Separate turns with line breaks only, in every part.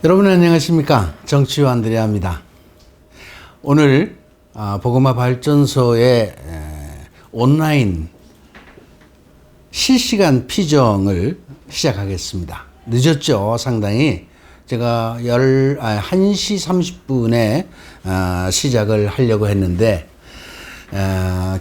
여러분 안녕하십니까? 정치유 안드레아입니다. 오늘 복음화 발전소의 온라인 실시간 피정을 시작하겠습니다. 늦었죠, 상당히. 제가 1시 30분에 시작을 하려고 했는데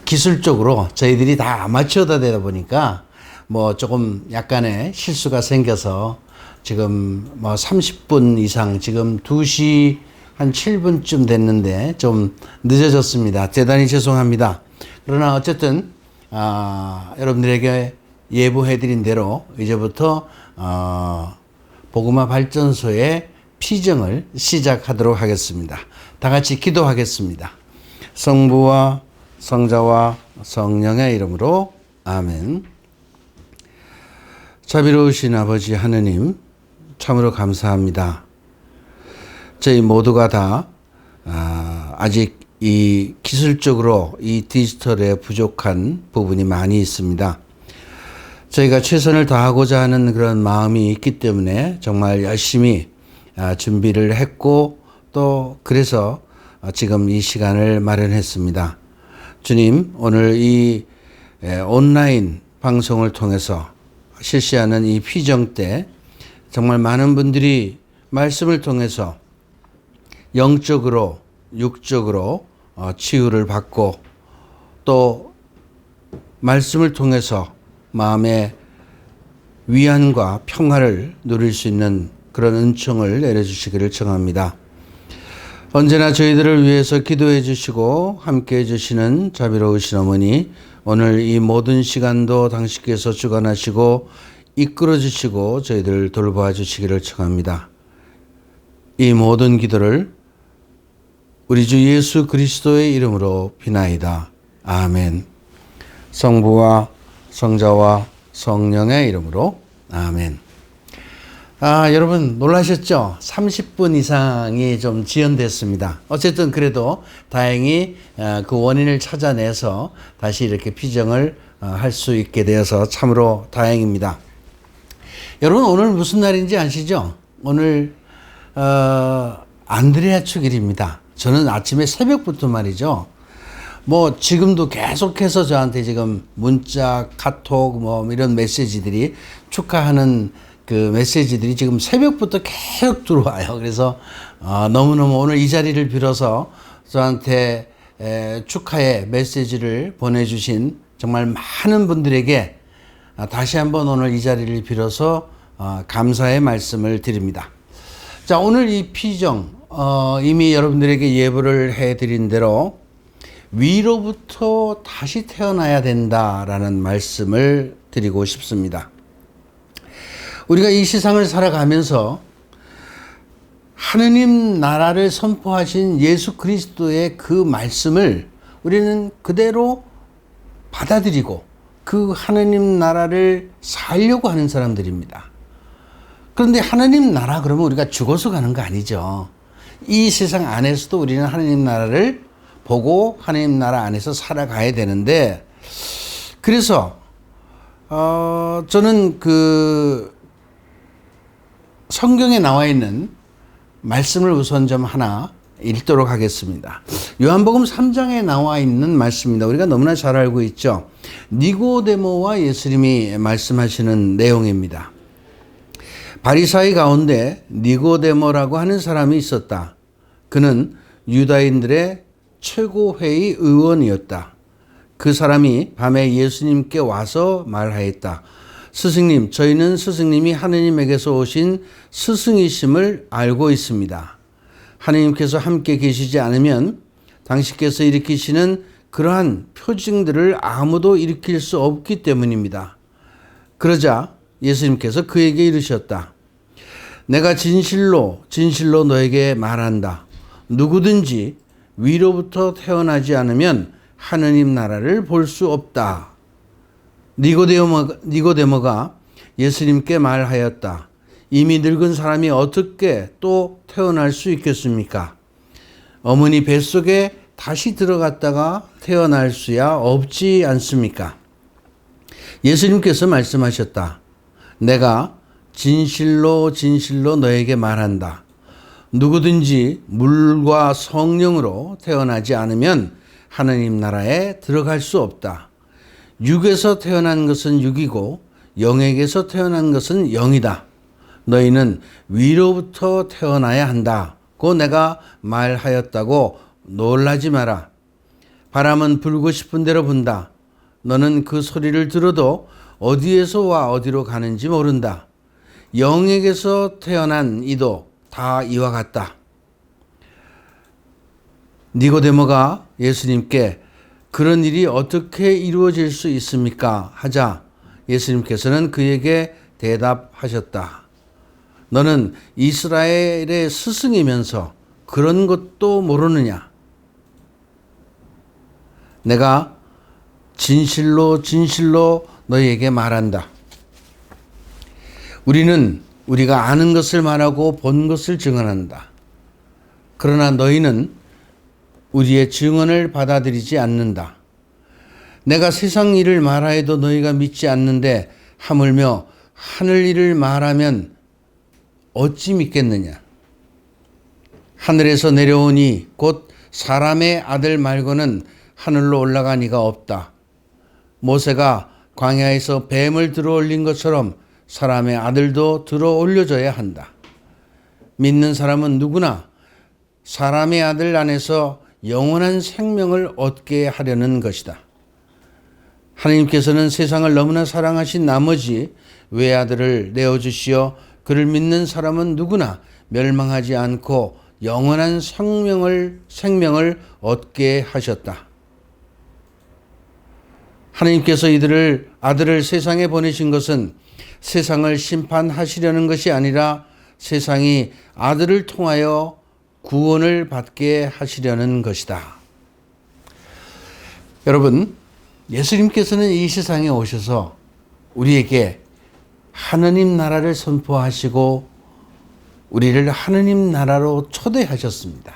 기술적으로 저희들이 다 아마추어다 되다 보니까 뭐 조금 약간의 실수가 생겨서 지금 뭐 30분 이상, 지금 2시 한 7분쯤 됐는데 좀 늦어졌습니다. 대단히 죄송합니다. 그러나 어쨌든 여러분들에게 예보해드린 대로 이제부터 복음화 발전소의 피정을 시작하도록 하겠습니다. 다 같이 기도하겠습니다. 성부와 성자와 성령의 이름으로 아멘. 자비로우신 아버지 하느님, 참으로 감사합니다. 저희 모두가 다 아직 이 기술적으로 이 디지털에 부족한 부분이 많이 있습니다. 저희가 최선을 다하고자 하는 그런 마음이 있기 때문에 정말 열심히 준비를 했고 또 그래서 지금 이 시간을 마련했습니다. 주님, 오늘 이 온라인 방송을 통해서 실시하는 이 피정 때 정말 많은 분들이 말씀을 통해서 영적으로 육적으로 치유를 받고 또 말씀을 통해서 마음의 위안과 평화를 누릴 수 있는 그런 은총을 내려주시기를 청합니다. 언제나 저희들을 위해서 기도해 주시고 함께해 주시는 자비로우신 어머니, 오늘 이 모든 시간도 당신께서 주관하시고 이끌어 주시고 저희들 돌보아 주시기를 청합니다. 이 모든 기도를 우리 주 예수 그리스도의 이름으로 비나이다. 아멘. 성부와 성자와 성령의 이름으로 아멘. 여러분 놀라셨죠? 30분 이상이 좀 지연됐습니다. 어쨌든 그래도 다행히 그 원인을 찾아내서 다시 이렇게 피정을 할 수 있게 되어서 참으로 다행입니다. 여러분 오늘 무슨 날인지 아시죠? 오늘 안드레아 축일입니다. 저는 아침에 새벽부터 말이죠. 뭐 지금도 계속해서 저한테 지금 문자, 카톡 뭐 이런 메시지들이 축하하는 그 메시지들이 지금 새벽부터 계속 들어와요. 그래서 너무너무 오늘 이 자리를 빌어서 저한테 축하의 메시지를 보내주신 정말 많은 분들에게 다시 한번 오늘 이 자리를 빌어서 감사의 말씀을 드립니다. 자, 오늘 이 피정 이미 여러분들에게 예보를 해드린 대로 위로부터 다시 태어나야 된다라는 말씀을 드리고 싶습니다. 우리가 이 세상을 살아가면서 하느님 나라를 선포하신 예수 그리스도의 그 말씀을 우리는 그대로 받아들이고 그 하느님 나라를 살려고 하는 사람들입니다. 그런데 하느님 나라 그러면 우리가 죽어서 가는 거 아니죠. 이 세상 안에서도 우리는 하느님 나라를 보고 하느님 나라 안에서 살아가야 되는데, 그래서 저는 그 성경에 나와 있는 말씀을 우선 좀 하나 읽도록 하겠습니다. 요한복음 3장에 나와 있는 말씀입니다. 우리가 너무나 잘 알고 있죠. 니고데모와 예수님이 말씀하시는 내용입니다. 바리사이 가운데 니고데모라고 하는 사람이 있었다. 그는 유다인들의 최고회의 의원이었다. 그 사람이 밤에 예수님께 와서 말하였다. 스승님, 저희는 스승님이 하느님에게서 오신 스승이심을 알고 있습니다. 하느님께서 함께 계시지 않으면 당신께서 일으키시는 그러한 표징들을 아무도 일으킬 수 없기 때문입니다. 그러자 예수님께서 그에게 이르셨다. 내가 진실로 진실로 너에게 말한다. 누구든지 위로부터 태어나지 않으면 하느님 나라를 볼 수 없다. 니고데모가 예수님께 말하였다. 이미 늙은 사람이 어떻게 또 태어날 수 있겠습니까? 어머니 뱃속에 다시 들어갔다가 태어날 수야 없지 않습니까? 예수님께서 말씀하셨다. 내가 진실로 진실로 너에게 말한다. 누구든지 물과 성령으로 태어나지 않으면 하느님 나라에 들어갈 수 없다. 육에서 태어난 것은 육이고 영에게서 태어난 것은 영이다. 너희는 위로부터 태어나야 한다고 내가 말하였다고 놀라지 마라. 바람은 불고 싶은 대로 분다. 너는 그 소리를 들어도 어디에서 와 어디로 가는지 모른다. 영에게서 태어난 이도 다 이와 같다. 니고데모가 예수님께 그런 일이 어떻게 이루어질 수 있습니까? 하자 예수님께서는 그에게 대답하셨다. 너는 이스라엘의 스승이면서 그런 것도 모르느냐? 내가 진실로 진실로 너희에게 말한다. 우리는 우리가 아는 것을 말하고 본 것을 증언한다. 그러나 너희는 우리의 증언을 받아들이지 않는다. 내가 세상 일을 말하여도 너희가 믿지 않는데 하물며 하늘 일을 말하면 어찌 믿겠느냐? 하늘에서 내려오니 곧 사람의 아들 말고는 하늘로 올라간 이가 없다. 모세가 광야에서 뱀을 들어올린 것처럼 사람의 아들도 들어올려져야 한다. 믿는 사람은 누구나 사람의 아들 안에서 영원한 생명을 얻게 하려는 것이다. 하나님께서는 세상을 너무나 사랑하신 나머지 외아들을 내어주시어 그를 믿는 사람은 누구나 멸망하지 않고 영원한 생명을 얻게 하셨다. 하나님께서 이들을 아들을 세상에 보내신 것은 세상을 심판하시려는 것이 아니라 세상이 아들을 통하여 구원을 받게 하시려는 것이다. 여러분, 예수님께서는 이 세상에 오셔서 우리에게 하느님 나라를 선포하시고 우리를 하느님 나라로 초대하셨습니다.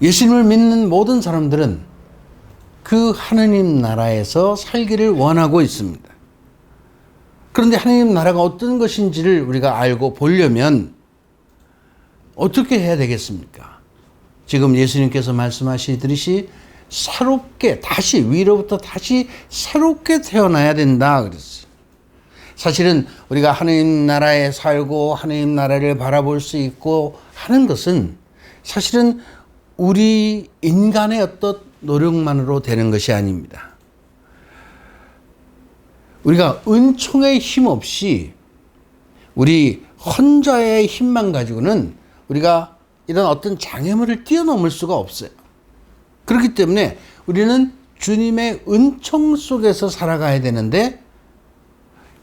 예수님을 믿는 모든 사람들은 그 하느님 나라에서 살기를 원하고 있습니다. 그런데 하느님 나라가 어떤 것인지를 우리가 알고 보려면 어떻게 해야 되겠습니까? 지금 예수님께서 말씀하시듯이 새롭게 다시 위로부터 다시 새롭게 태어나야 된다 그랬어요. 사실은 우리가 하느님 나라에 살고 하느님 나라를 바라볼 수 있고 하는 것은 사실은 우리 인간의 어떤 노력만으로 되는 것이 아닙니다. 우리가 은총의 힘 없이 우리 혼자의 힘만 가지고는 우리가 이런 어떤 장애물을 뛰어넘을 수가 없어요. 그렇기 때문에 우리는 주님의 은총 속에서 살아가야 되는데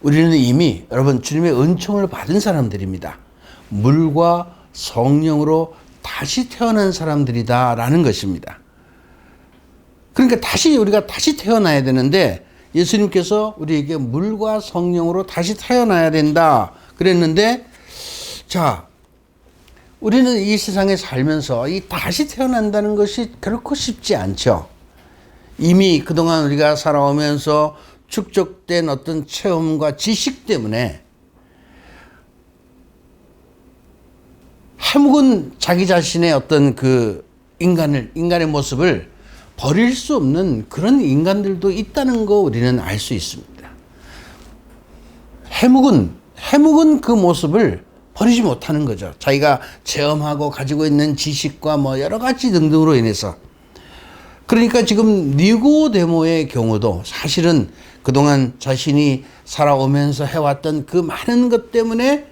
우리는 이미 여러분 주님의 은총을 받은 사람들입니다. 물과 성령으로 다시 태어난 사람들이다라는 것입니다. 그러니까 우리가 다시 태어나야 되는데 예수님께서 우리에게 물과 성령으로 다시 태어나야 된다 그랬는데 자, 우리는 이 세상에 살면서 이 다시 태어난다는 것이 결코 쉽지 않죠. 이미 그동안 우리가 살아오면서 축적된 어떤 체험과 지식 때문에 해묵은 자기 자신의 어떤 그 인간의 모습을 버릴 수 없는 그런 인간들도 있다는 거 우리는 알 수 있습니다. 해묵은 그 모습을 버리지 못하는 거죠. 자기가 체험하고 가지고 있는 지식과 뭐 여러 가지 등등으로 인해서. 그러니까 지금 니고데모의 경우도 사실은 그동안 자신이 살아오면서 해왔던 그 많은 것 때문에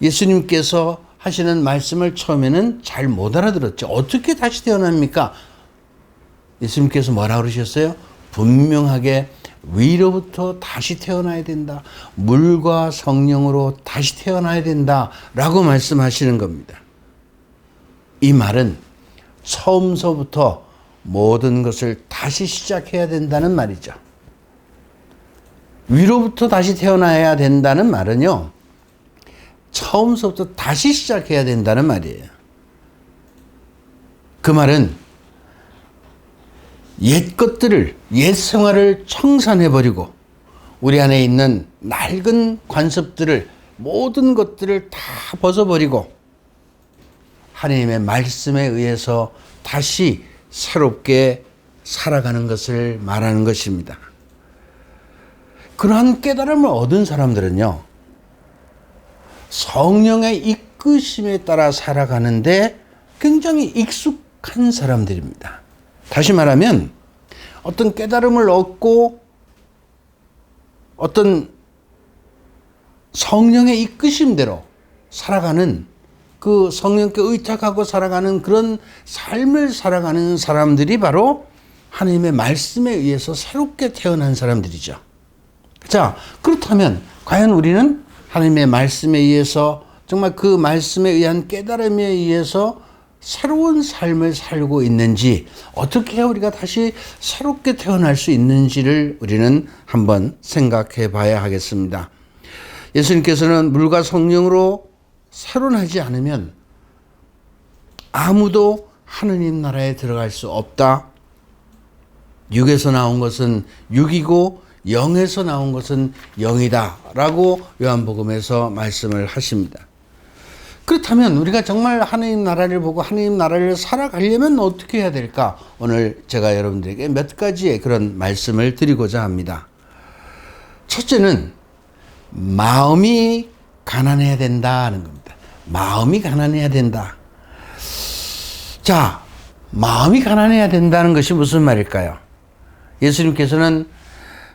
예수님께서 하시는 말씀을 처음에는 잘 못 알아들었죠. 어떻게 다시 태어납니까? 예수님께서 뭐라 그러셨어요? 분명하게 위로부터 다시 태어나야 된다. 물과 성령으로 다시 태어나야 된다. 라고 말씀하시는 겁니다. 이 말은 처음서부터 모든 것을 다시 시작해야 된다는 말이죠. 위로부터 다시 태어나야 된다는 말은요. 처음서부터 다시 시작해야 된다는 말이에요. 그 말은 옛 것들을, 옛 생활을 청산해버리고 우리 안에 있는 낡은 관습들을 모든 것들을 다 벗어버리고 하나님의 말씀에 의해서 다시 새롭게 살아가는 것을 말하는 것입니다. 그러한 깨달음을 얻은 사람들은요, 성령의 이끄심에 따라 살아가는데 굉장히 익숙한 사람들입니다. 다시 말하면 어떤 깨달음을 얻고 어떤 성령의 이끄심대로 살아가는, 그 성령께 의탁하고 살아가는 그런 삶을 살아가는 사람들이 바로 하나님의 말씀에 의해서 새롭게 태어난 사람들이죠. 자, 그렇다면 과연 우리는 하나님의 말씀에 의해서, 정말 그 말씀에 의한 깨달음에 의해서 새로운 삶을 살고 있는지, 어떻게 해야 우리가 다시 새롭게 태어날 수 있는지를 우리는 한번 생각해 봐야 하겠습니다. 예수님께서는 물과 성령으로 새로 나지 않으면 아무도 하느님 나라에 들어갈 수 없다. 육에서 나온 것은 육이고 영에서 나온 것은 영이다 라고 요한복음에서 말씀을 하십니다. 그렇다면 우리가 정말 하나님 나라를 보고 하나님 나라를 살아가려면 어떻게 해야 될까? 오늘 제가 여러분들에게 몇 가지의 그런 말씀을 드리고자 합니다. 첫째는 마음이 가난해야 된다는 겁니다. 마음이 가난해야 된다. 자, 마음이 가난해야 된다는 것이 무슨 말일까요? 예수님께서는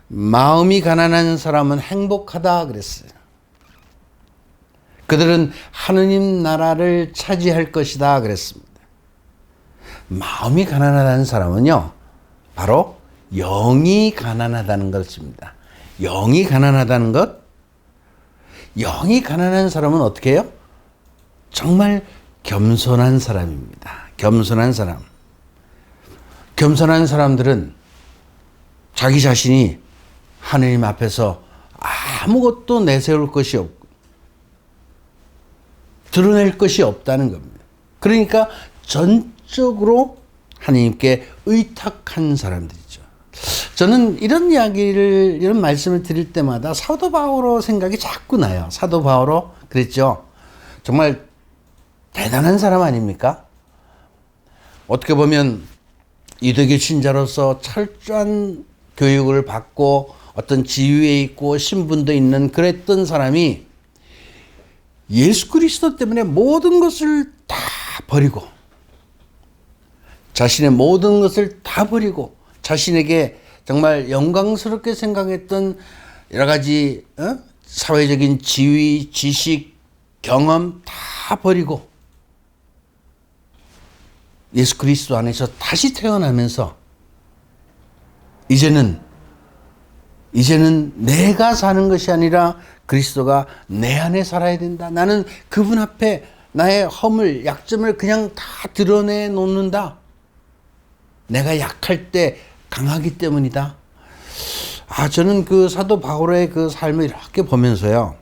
마음이 가난한 사람은 행복하다 그랬어요. 그들은 하느님 나라를 차지할 것이다 그랬습니다. 마음이 가난하다는 사람은요, 바로 영이 가난하다는 것입니다. 영이 가난하다는 것, 영이 가난한 사람은 어떻게 해요? 정말 겸손한 사람입니다. 겸손한 사람. 겸손한 사람들은 자기 자신이 하느님 앞에서 아무것도 내세울 것이 없고 드러낼 것이 없다는 겁니다. 그러니까 전적으로 하나님께 의탁한 사람들이죠. 저는 이런 이야기를, 이런 말씀을 드릴 때마다 사도 바오로 생각이 자꾸 나요. 사도 바오로 그랬죠. 정말 대단한 사람 아닙니까? 어떻게 보면 유대교 신자로서 철저한 교육을 받고 어떤 지위에 있고 신분도 있는 그랬던 사람이 예수 그리스도 때문에 모든 것을 다 버리고, 자신의 모든 것을 다 버리고, 자신에게 정말 영광스럽게 생각했던 여러 가지 사회적인 지위, 지식, 경험 다 버리고 예수 그리스도 안에서 다시 태어나면서 이제는 내가 사는 것이 아니라 그리스도가 내 안에 살아야 된다. 나는 그분 앞에 나의 허물, 약점을 그냥 다 드러내 놓는다. 내가 약할 때 강하기 때문이다. 저는 그 사도 바울의 그 삶을 이렇게 보면서요,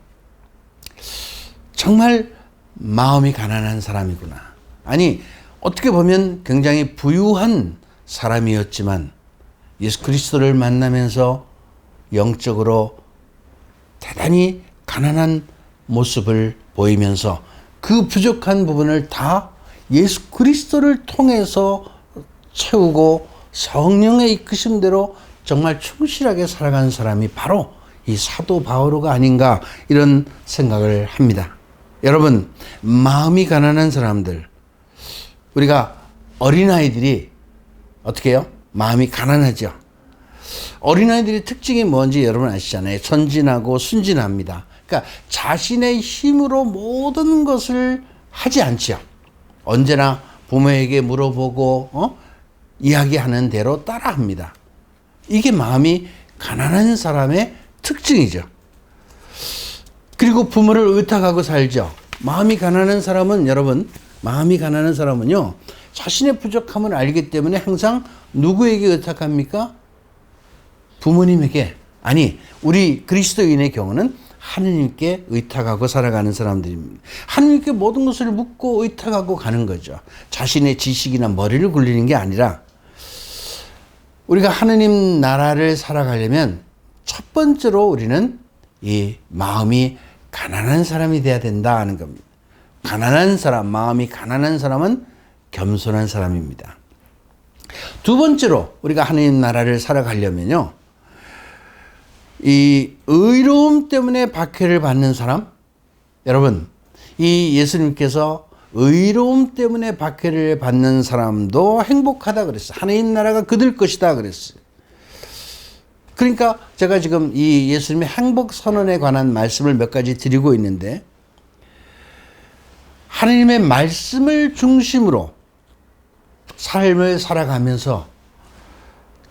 정말 마음이 가난한 사람이구나. 아니, 어떻게 보면 굉장히 부유한 사람이었지만 예수 그리스도를 만나면서 영적으로 대단히 가난한 모습을 보이면서 그 부족한 부분을 다 예수 그리스도를 통해서 채우고 성령의 이끄심대로 정말 충실하게 살아가는 사람이 바로 이 사도 바오로가 아닌가, 이런 생각을 합니다. 여러분, 마음이 가난한 사람들, 우리가 어린아이들이 어떻게 해요? 마음이 가난하죠. 어린아이들의 특징이 뭔지 여러분 아시잖아요. 선진하고 순진합니다. 그러니까 자신의 힘으로 모든 것을 하지 않죠. 언제나 부모에게 물어보고 이야기하는 대로 따라합니다. 이게 마음이 가난한 사람의 특징이죠. 그리고 부모를 의탁하고 살죠. 마음이 가난한 사람은, 여러분, 마음이 가난한 사람은요, 자신의 부족함을 알기 때문에 항상 누구에게 의탁합니까? 부모님에게. 아니, 우리 그리스도인의 경우는 하느님께 의탁하고 살아가는 사람들입니다. 하느님께 모든 것을 묻고 의탁하고 가는 거죠. 자신의 지식이나 머리를 굴리는 게 아니라, 우리가 하느님 나라를 살아가려면 첫 번째로 우리는 이 마음이 가난한 사람이 돼야 된다 하는 겁니다. 가난한 사람, 마음이 가난한 사람은 겸손한 사람입니다. 두 번째로 우리가 하나님 나라를 살아가려면요, 이 의로움 때문에 박해를 받는 사람, 여러분, 이 예수님께서 의로움 때문에 박해를 받는 사람도 행복하다 그랬어요. 하나님 나라가 그들 것이다 그랬어요. 그러니까 제가 지금 이 예수님의 행복 선언에 관한 말씀을 몇 가지 드리고 있는데, 하나님의 말씀을 중심으로 삶을 살아가면서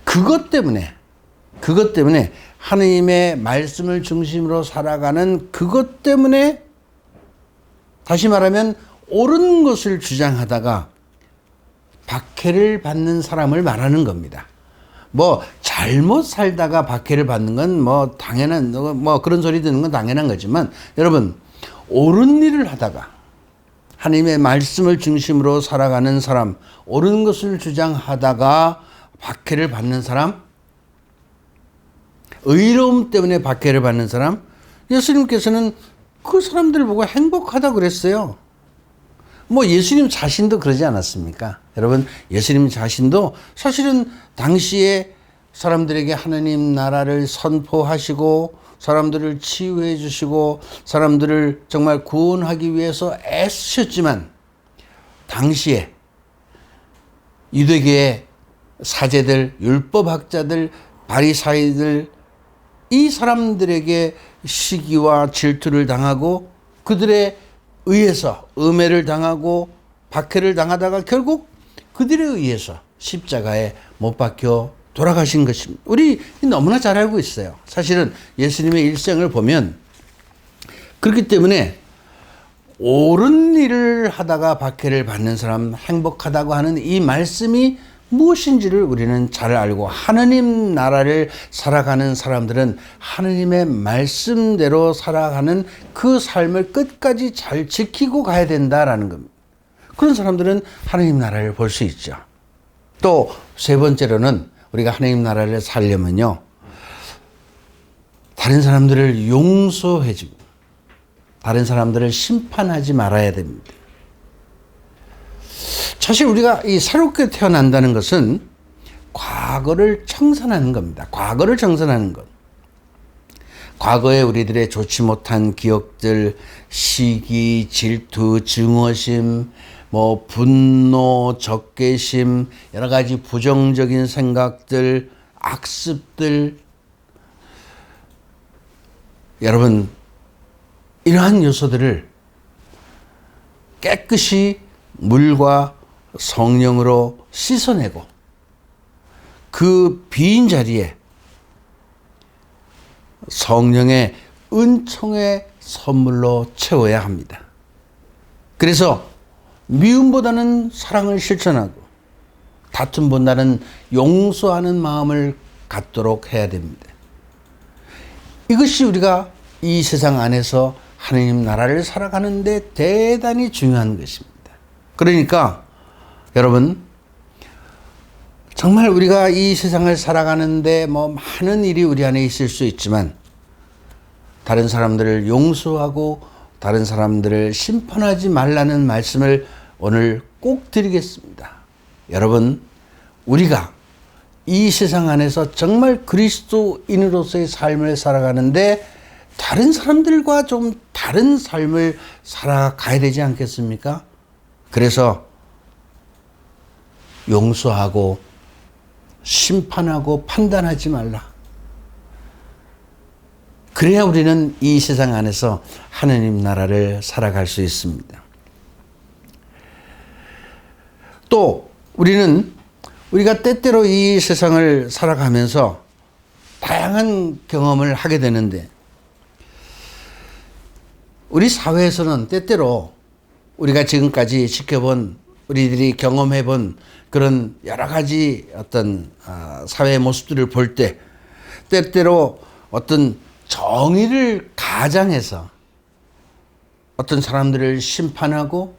그것 때문에 하나님의 말씀을 중심으로 살아가는 그것 때문에, 다시 말하면 옳은 것을 주장하다가 박해를 받는 사람을 말하는 겁니다. 뭐 잘못 살다가 박해를 받는 건 뭐 당연한, 뭐 그런 소리 듣는 건 당연한 거지만, 여러분, 옳은 일을 하다가 하나님의 말씀을 중심으로 살아가는 사람, 옳은 것을 주장하다가 박해를 받는 사람, 의로움 때문에 박해를 받는 사람, 예수님께서는 그 사람들을 보고 행복하다 그랬어요. 뭐 예수님 자신도 그러지 않았습니까? 여러분, 예수님 자신도 사실은 당시에 사람들에게 하나님 나라를 선포하시고 사람들을 치유해 주시고 사람들을 정말 구원하기 위해서 애쓰셨지만, 당시에 유대교의 사제들, 율법학자들, 바리사이들, 이 사람들에게 시기와 질투를 당하고 그들에 의해서 음해를 당하고 박해를 당하다가 결국 그들에 의해서 십자가에 못 박혀 돌아가신 것입니다. 우리 너무나 잘 알고 있어요. 사실은 예수님의 일생을 보면, 그렇기 때문에 옳은 일을 하다가 박해를 받는 사람, 행복하다고 하는 이 말씀이 무엇인지를 우리는 잘 알고, 하나님 나라를 살아가는 사람들은 하나님의 말씀대로 살아가는 그 삶을 끝까지 잘 지키고 가야 된다라는 겁니다. 그런 사람들은 하나님 나라를 볼 수 있죠. 또 세 번째로는 우리가 하나님 나라를 살려면요, 다른 사람들을 용서해주고 다른 사람들을 심판하지 말아야 됩니다. 사실 우리가 이 새롭게 태어난다는 것은 과거를 청산하는 겁니다. 과거를 청산하는 것. 과거에 우리들의 좋지 못한 기억들, 시기, 질투, 증오심, 뭐 분노, 적개심, 여러 가지 부정적인 생각들, 악습들, 여러분, 이러한 요소들을 깨끗이 물과 성령으로 씻어내고 그 빈 자리에 성령의 은총의 선물로 채워야 합니다. 그래서 미움보다는 사랑을 실천하고 다툼보다는 용서하는 마음을 갖도록 해야 됩니다. 이것이 우리가 이 세상 안에서 하나님 나라를 살아가는데 대단히 중요한 것입니다. 그러니까 여러분, 정말 우리가 이 세상을 살아가는데 뭐 많은 일이 우리 안에 있을 수 있지만, 다른 사람들을 용서하고 다른 사람들을 심판하지 말라는 말씀을 오늘 꼭 드리겠습니다. 여러분, 우리가 이 세상 안에서 정말 그리스도인으로서의 삶을 살아가는데 다른 사람들과 좀 다른 삶을 살아가야 되지 않겠습니까? 그래서 용서하고 심판하고 판단하지 말라. 그래야 우리는 이 세상 안에서 하나님 나라를 살아갈 수 있습니다. 또 우리가 때때로 이 세상을 살아가면서 다양한 경험을 하게 되는데, 우리 사회에서는 때때로 우리가 지금까지 지켜본, 우리들이 경험해본 그런 여러 가지 어떤 사회의 모습들을 볼 때, 때때로 어떤 정의를 가장해서 어떤 사람들을 심판하고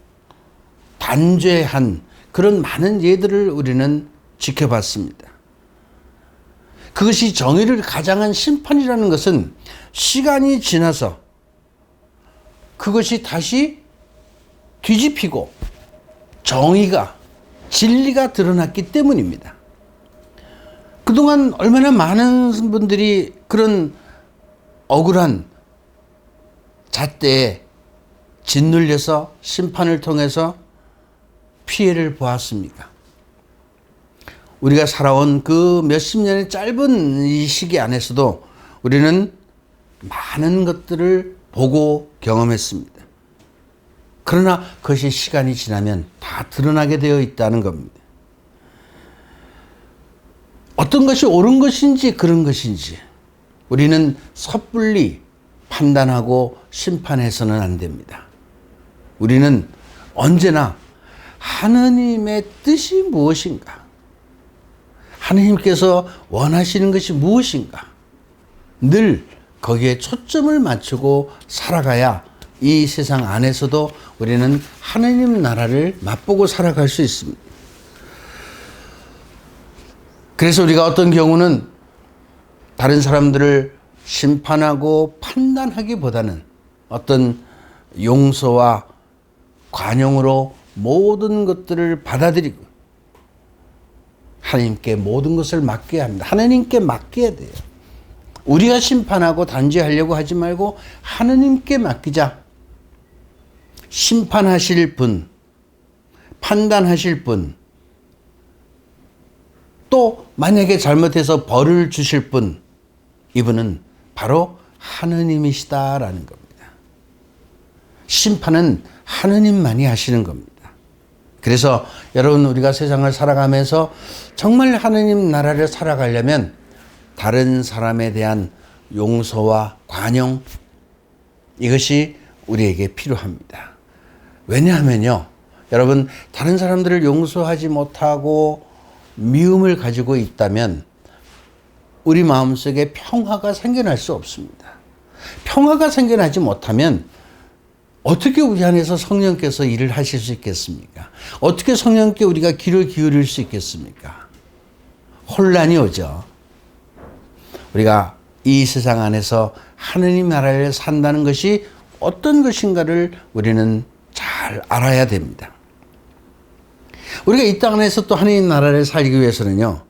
단죄한 그런 많은 예들을 우리는 지켜봤습니다. 그것이 정의를 가장한 심판이라는 것은 시간이 지나서 그것이 다시 뒤집히고 정의가, 진리가 드러났기 때문입니다. 그동안 얼마나 많은 분들이 그런 억울한 잣대에 짓눌려서 심판을 통해서 피해를 보았습니까? 우리가 살아온 그 몇십 년의 짧은 이 시기 안에서도 우리는 많은 것들을 보고 경험했습니다. 그러나 그것이 시간이 지나면 다 드러나게 되어 있다는 겁니다. 어떤 것이 옳은 것인지 그런 것인지 우리는 섣불리 판단하고 심판해서는 안 됩니다. 우리는 언제나 하느님의 뜻이 무엇인가? 하느님께서 원하시는 것이 무엇인가? 늘 거기에 초점을 맞추고 살아가야 이 세상 안에서도 우리는 하느님 나라를 맛보고 살아갈 수 있습니다. 그래서 우리가 어떤 경우는 다른 사람들을 심판하고 판단하기보다는 어떤 용서와 관용으로 모든 것들을 받아들이고 하나님께 모든 것을 맡겨야 합니다. 하나님께 맡겨야 돼요. 우리가 심판하고 단죄하려고 하지 말고 하나님께 맡기자. 심판하실 분, 판단하실 분, 또 만약에 잘못해서 벌을 주실 분, 이분은 바로 하느님이시다라는 겁니다. 심판은 하느님만이 하시는 겁니다. 그래서 여러분, 우리가 세상을 살아가면서 정말 하느님 나라를 살아가려면 다른 사람에 대한 용서와 관용, 이것이 우리에게 필요합니다. 왜냐하면요, 여러분, 다른 사람들을 용서하지 못하고 미움을 가지고 있다면 우리 마음속에 평화가 생겨날 수 없습니다. 평화가 생겨나지 못하면 어떻게 우리 안에서 성령께서 일을 하실 수 있겠습니까? 어떻게 성령께 우리가 귀를 기울일 수 있겠습니까? 혼란이 오죠. 우리가 이 세상 안에서 하느님 나라를 산다는 것이 어떤 것인가를 우리는 잘 알아야 됩니다. 우리가 이 땅 안에서 또 하느님 나라를 살기 위해서는요,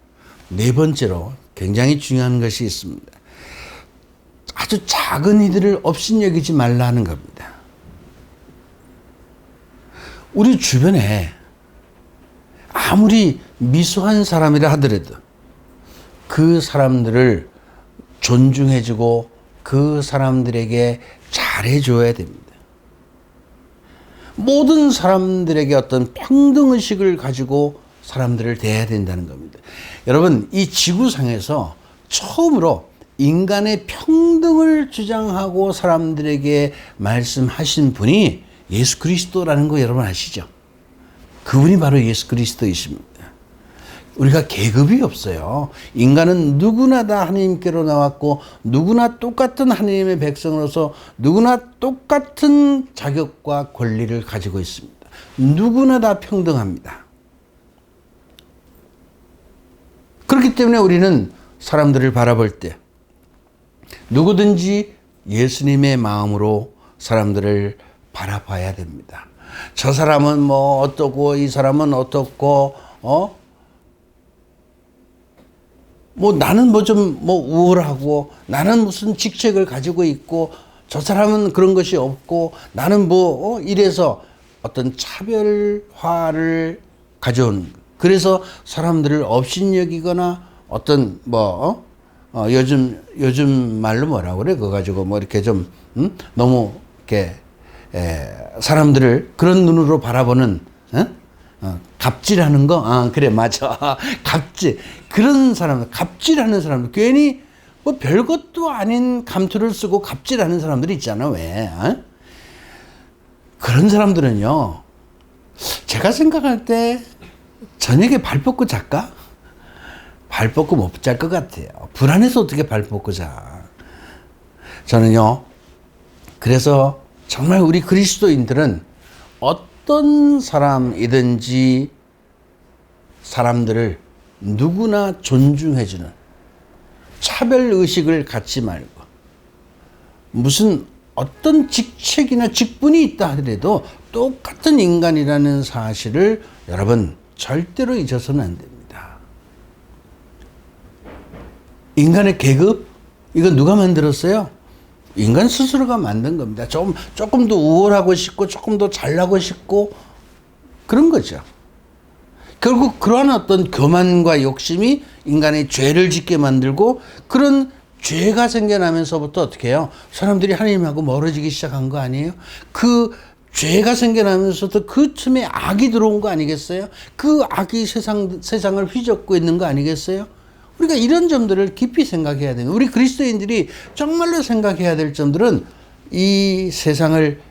네 번째로 굉장히 중요한 것이 있습니다. 아주 작은 이들을 업신여기지 말라는 겁니다. 우리 주변에 아무리 미소한 사람이라 하더라도 그 사람들을 존중해주고 그 사람들에게 잘해줘야 됩니다. 모든 사람들에게 어떤 평등의식을 가지고 사람들을 대해야 된다는 겁니다. 여러분, 이 지구상에서 처음으로 인간의 평등을 주장하고 사람들에게 말씀하신 분이 예수 그리스도라는 거 여러분 아시죠? 그분이 바로 예수 그리스도이십니다. 우리가 계급이 없어요. 인간은 누구나 다 하나님께로 나왔고 누구나 똑같은 하나님의 백성으로서 누구나 똑같은 자격과 권리를 가지고 있습니다. 누구나 다 평등합니다. 그렇기 때문에 우리는 사람들을 바라볼 때 누구든지 예수님의 마음으로 사람들을 바라봐야 됩니다. 저 사람은 뭐 어떻고 이 사람은 어떻고 뭐 나는 뭐 좀 뭐 우월하고 나는 무슨 직책을 가지고 있고 저 사람은 그런 것이 없고 나는 뭐 이래서 어떤 차별화를 가져오는, 그래서 사람들을 업신여기거나 어떤 요즘 말로 뭐라고 그래? 그거 가지고 뭐 이렇게 좀 너무 이렇게 사람들을 그런 눈으로 바라보는 갑질하는 거? 그래, 맞아. 갑질. 그런 사람들, 갑질하는 사람들, 괜히 뭐 별것도 아닌 감투를 쓰고 갑질하는 사람들이 있잖아, 왜? 그런 사람들은요, 제가 생각할 때 저녁에 발 뻗고 잘까? 발 뻗고 못 잘 것 같아요. 불안해서 어떻게 발 뻗고 자. 저는요, 그래서 정말 우리 그리스도인들은 어떤 사람이든지 사람들을 누구나 존중해주는 차별의식을 갖지 말고 무슨 어떤 직책이나 직분이 있다 하더라도 똑같은 인간이라는 사실을 여러분 절대로 잊어서는 안 됩니다. 인간의 계급? 이건 누가 만들었어요? 인간 스스로가 만든 겁니다. 조금 더 우월하고 싶고, 조금 더 잘나고 싶고, 그런 거죠. 결국 그러한 어떤 교만과 욕심이 인간의 죄를 짓게 만들고, 그런 죄가 생겨나면서부터 어떻게 해요? 사람들이 하나님하고 멀어지기 시작한 거 아니에요? 그 죄가 생겨나면서도 그 틈에 악이 들어온 거 아니겠어요? 그 악이 세상을 휘젓고 있는 거 아니겠어요? 우리가 이런 점들을 깊이 생각해야 돼요. 우리 그리스도인들이 정말로 생각해야 될 점들은 이 세상을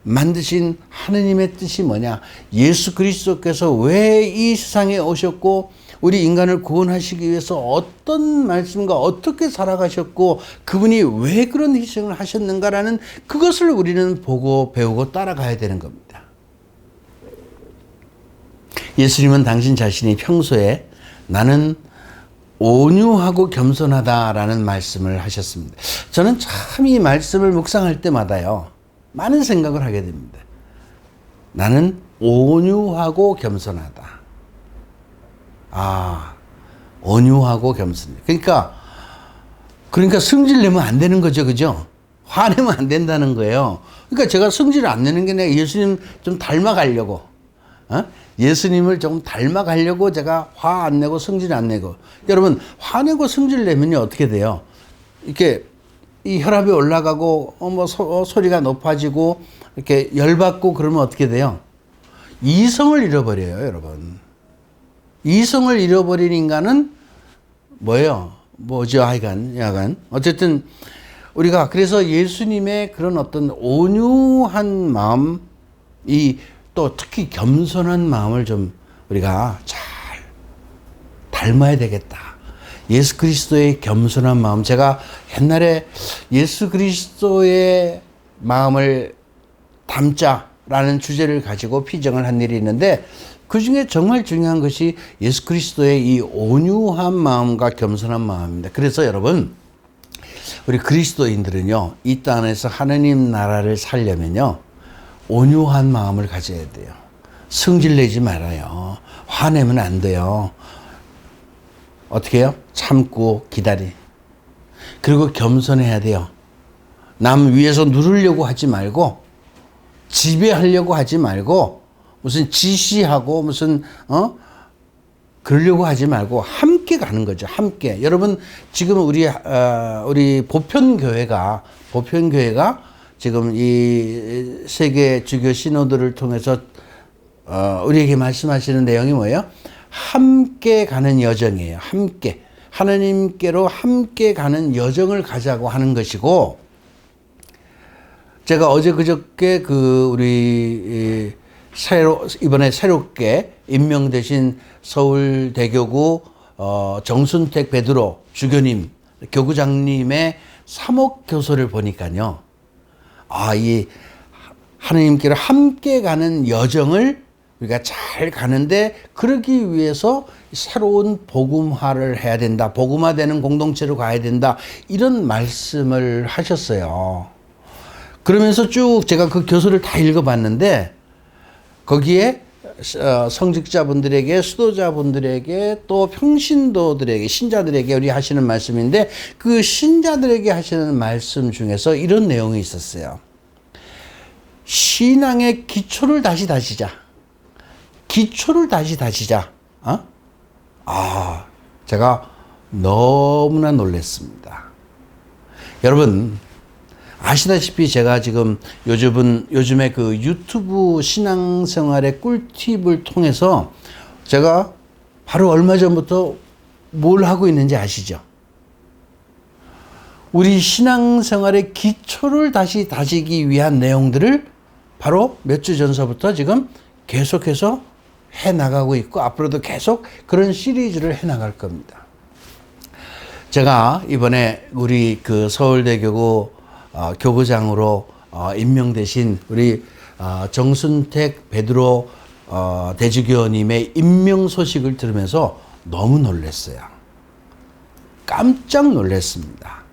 만드신 하느님의 뜻이 뭐냐? 예수 그리스도께서 왜 이 세상에 오셨고 우리 인간을 구원하시기 위해서 어떤 말씀과 어떻게 살아가셨고 그분이 왜 그런 희생을 하셨는가라는 그것을 우리는 보고 배우고 따라가야 되는 겁니다. 예수님은 당신 자신이 평소에 나는 온유하고 겸손하다라는 말씀을 하셨습니다. 저는 참 이 말씀을 묵상할 때마다요, 많은 생각을 하게 됩니다. 나는 온유하고 겸손하다. 온유하고 겸손. 그러니까 승질 내면 안 되는 거죠, 그죠? 화내면 안 된다는 거예요. 그러니까 제가 승질을 안 내는 게 내가 예수님 좀 닮아가려고, 예수님을 좀 닮아가려고 제가 화 안 내고 승질 안 내고. 여러분, 화내고 승질 내면요, 어떻게 돼요? 이렇게 이 혈압이 올라가고, 소리가 높아지고, 이렇게 열받고 그러면 어떻게 돼요? 이성을 잃어버려요, 여러분. 이성을 잃어버린 인간은 뭐죠? 하여간. 어쨌든, 우리가 그래서 예수님의 그런 어떤 온유한 마음, 또 특히 겸손한 마음을 좀 우리가 잘 닮아야 되겠다. 예수 그리스도의 겸손한 마음. 제가 옛날에 예수 그리스도의 마음을 담자라는 주제를 가지고 피정을 한 일이 있는데, 그 중에 정말 중요한 것이 예수 그리스도의 이 온유한 마음과 겸손한 마음입니다. 그래서 여러분, 우리 그리스도인들은요, 이 땅에서 하느님 나라를 살려면요, 온유한 마음을 가져야 돼요. 승질내지 말아요. 화내면 안 돼요. 어떻게 해요? 참고 그리고 겸손해야 돼요. 남 위에서 누르려고 하지 말고, 지배하려고 하지 말고, 무슨 지시하고 그러려고 하지 말고 함께 가는 거죠. 함께. 여러분, 지금 우리 보편교회가 지금 이 세계 주교 신호들을 통해서 우리에게 말씀하시는 내용이 뭐예요? 함께 가는 여정이에요. 함께. 하나님께로 함께 가는 여정을 가자고 하는 것이고, 제가 어제 그저께 우리 이번에 새롭게 임명되신 서울대교구 정순택 베드로 주교님, 교구장님의 사목교서를 보니까요, 이 하나님께로 함께 가는 여정을 우리가 잘 가는데, 그러기 위해서 새로운 복음화를 해야 된다. 복음화되는 공동체로 가야 된다. 이런 말씀을 하셨어요. 그러면서 쭉 제가 그 교서를 다 읽어봤는데, 거기에 성직자분들에게, 수도자분들에게, 또 평신도들에게, 신자들에게 우리 하시는 말씀인데, 그 신자들에게 하시는 말씀 중에서 이런 내용이 있었어요. 신앙의 기초를 다시 다지자. 기초를 다시 다지자. 제가 너무나 놀랐습니다. 여러분, 아시다시피 제가 지금 요즘에 그 유튜브 신앙생활의 꿀팁을 통해서 제가 바로 얼마 전부터 뭘 하고 있는지 아시죠? 우리 신앙생활의 기초를 다시 다지기 위한 내용들을 바로 몇 주 전서부터 지금 계속해서 해나가고 있고, 앞으로도 계속 그런 시리즈를 해나갈 겁니다. 제가 이번에 우리 그 서울대교구 교구장으로 임명되신 우리 정순택 베드로 대주교님의 임명 소식을 들으면서 너무 놀랐어요. 깜짝 놀랐습니다.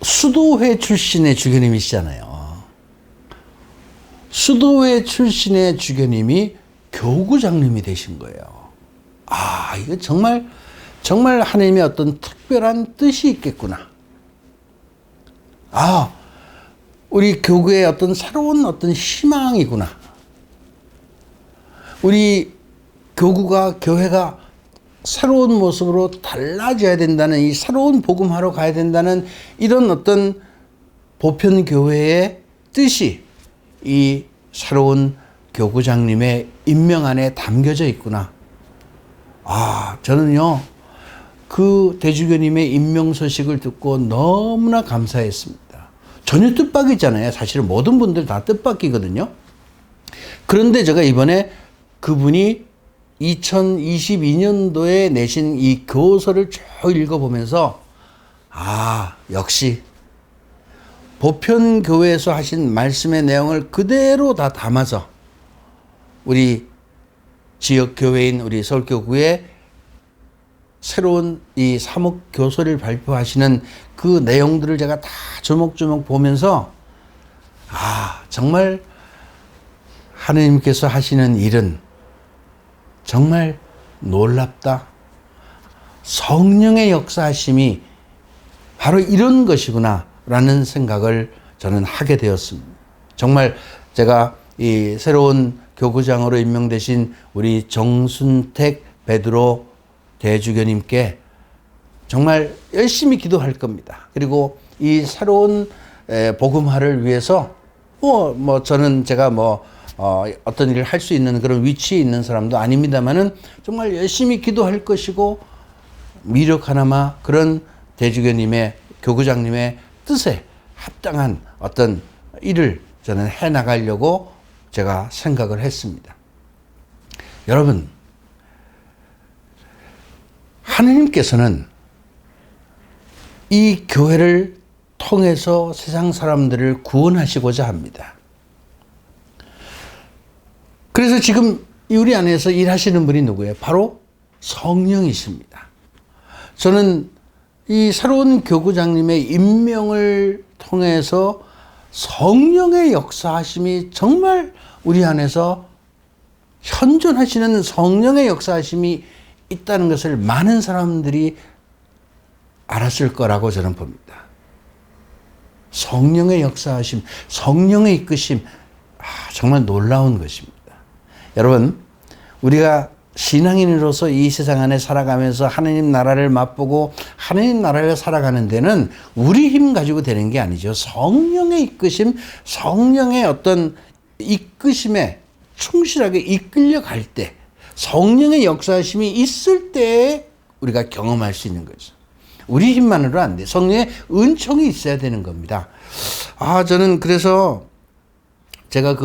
수도회 출신의 주교님이시잖아요. 수도회 출신의 주교님이 교구장님이 되신 거예요. 아, 이거 정말 하나님의 어떤 특별한 뜻이 있겠구나. 아, 우리 교구의 어떤 새로운 어떤 희망이구나. 우리 교회가 새로운 모습으로 달라져야 된다는, 이 새로운 복음하러 가야 된다는 이런 어떤 보편교회의 뜻이 이 새로운 교구장님의 임명 안에 담겨져 있구나. 아, 저는요, 그 대주교님의 임명 소식을 듣고 너무나 감사했습니다. 전혀 뜻밖이잖아요. 사실은 모든 분들 다 뜻밖이거든요. 그런데 제가 이번에 그분이 2022년도에 내신 이 교서를 쭉 읽어보면서, 아, 역시 보편교회에서 하신 말씀의 내용을 그대로 다 담아서 우리 지역교회인 우리 서울교구에 새로운 이 사목교서를 발표하시는 그 내용들을 제가 다 조목조목 보면서, 아, 정말 하느님께서 하시는 일은 정말 놀랍다. 성령의 역사하심이 바로 이런 것이구나 라는 생각을 저는 하게 되었습니다. 정말 제가 이 새로운 교구장으로 임명되신 우리 정순택 베드로 대주교님께 정말 열심히 기도할 겁니다. 그리고 이 새로운 복음화를 위해서 저는 제가 어떤 일을 할 수 있는 그런 위치에 있는 사람도 아닙니다만은 정말 열심히 기도할 것이고, 미력 하나마 그런 대주교님의 교구장님의 뜻에 합당한 어떤 일을 저는 해 나가려고 제가 생각을 했습니다. 여러분, 하느님께서는 이 교회를 통해서 세상 사람들을 구원하시고자 합니다. 그래서 지금 우리 안에서 일하시는 분이 누구예요? 바로 성령이십니다. 저는 이 새로운 교구장님의 임명을 통해서 성령의 역사하심이 정말 우리 안에서 현존하시는 성령의 역사하심이 있다는 것을 많은 사람들이 알았을 거라고 저는 봅니다. 성령의 역사하심, 성령의 이끄심, 정말 놀라운 것입니다. 여러분, 우리가 신앙인으로서 이 세상 안에 살아가면서 하느님 나라를 맛보고 하느님 나라를 살아가는 데는 우리 힘 가지고 되는 게 아니죠. 성령의 이끄심, 성령의 어떤 이끄심에 충실하게 이끌려 갈 때, 성령의 역사심이 있을 때 우리가 경험할 수 있는 거죠. 우리 힘만으로 안 돼. 성령의 은총이 있어야 되는 겁니다. 저는 그래서 제가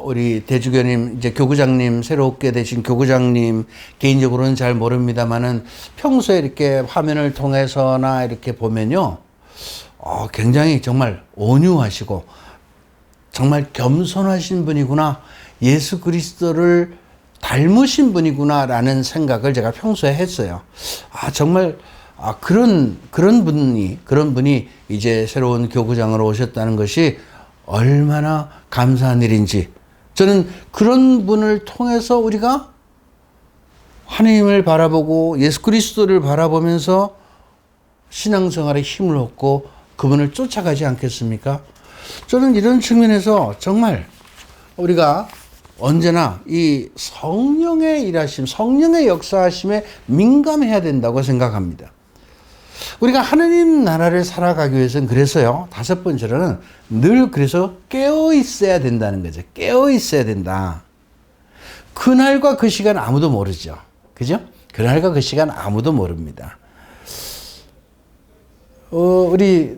우리 대주교님, 이제 교구장님, 새롭게 되신 교구장님, 개인적으로는 잘 모릅니다만은 평소에 이렇게 화면을 통해서나 이렇게 보면요, 굉장히 정말 온유하시고, 정말 겸손하신 분이구나, 예수 그리스도를 닮으신 분이구나라는 생각을 제가 평소에 했어요. 정말, 그런 분이 이제 새로운 교구장으로 오셨다는 것이 얼마나 감사한 일인지, 저는 그런 분을 통해서 우리가 하나님을 바라보고 예수 그리스도를 바라보면서 신앙생활에 힘을 얻고 그분을 쫓아가지 않겠습니까? 저는 이런 측면에서 정말 우리가 언제나 이 성령의 일하심, 성령의 역사하심에 민감해야 된다고 생각합니다. 우리가 하느님 나라를 살아가기 위해서는 그래서요, 다섯 번째로는 늘 그래서 깨어 있어야 된다는 거죠. 깨어 있어야 된다. 그날과 그 시간 아무도 모르죠. 그죠? 그날과 그 시간 아무도 모릅니다. 우리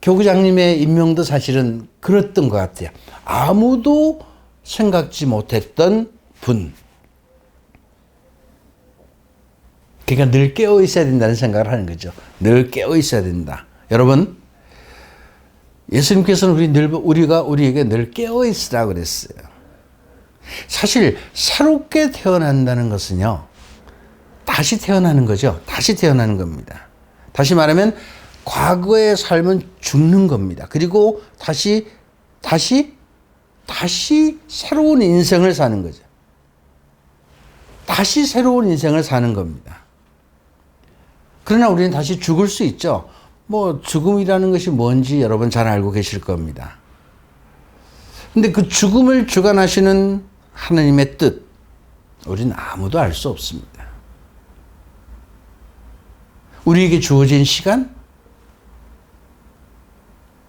교구장님의 임명도 사실은 그랬던 것 같아요. 아무도 생각지 못했던 분. 그러니까 늘 깨어 있어야 된다는 생각을 하는 거죠. 늘 깨어 있어야 된다. 여러분, 예수님께서는 우리에게 늘 깨어 있으라 그랬어요. 사실 새롭게 태어난다는 것은요, 다시 태어나는 거죠. 다시 태어나는 겁니다. 다시 말하면 과거의 삶은 죽는 겁니다. 그리고 다시 새로운 인생을 사는 거죠. 다시 새로운 인생을 사는 겁니다. 그러나 우리는 다시 죽을 수 있죠. 뭐 죽음이라는 것이 뭔지 여러분 잘 알고 계실 겁니다. 근데 그 죽음을 주관하시는 하나님의 뜻, 우리는 아무도 알 수 없습니다. 우리에게 주어진 시간,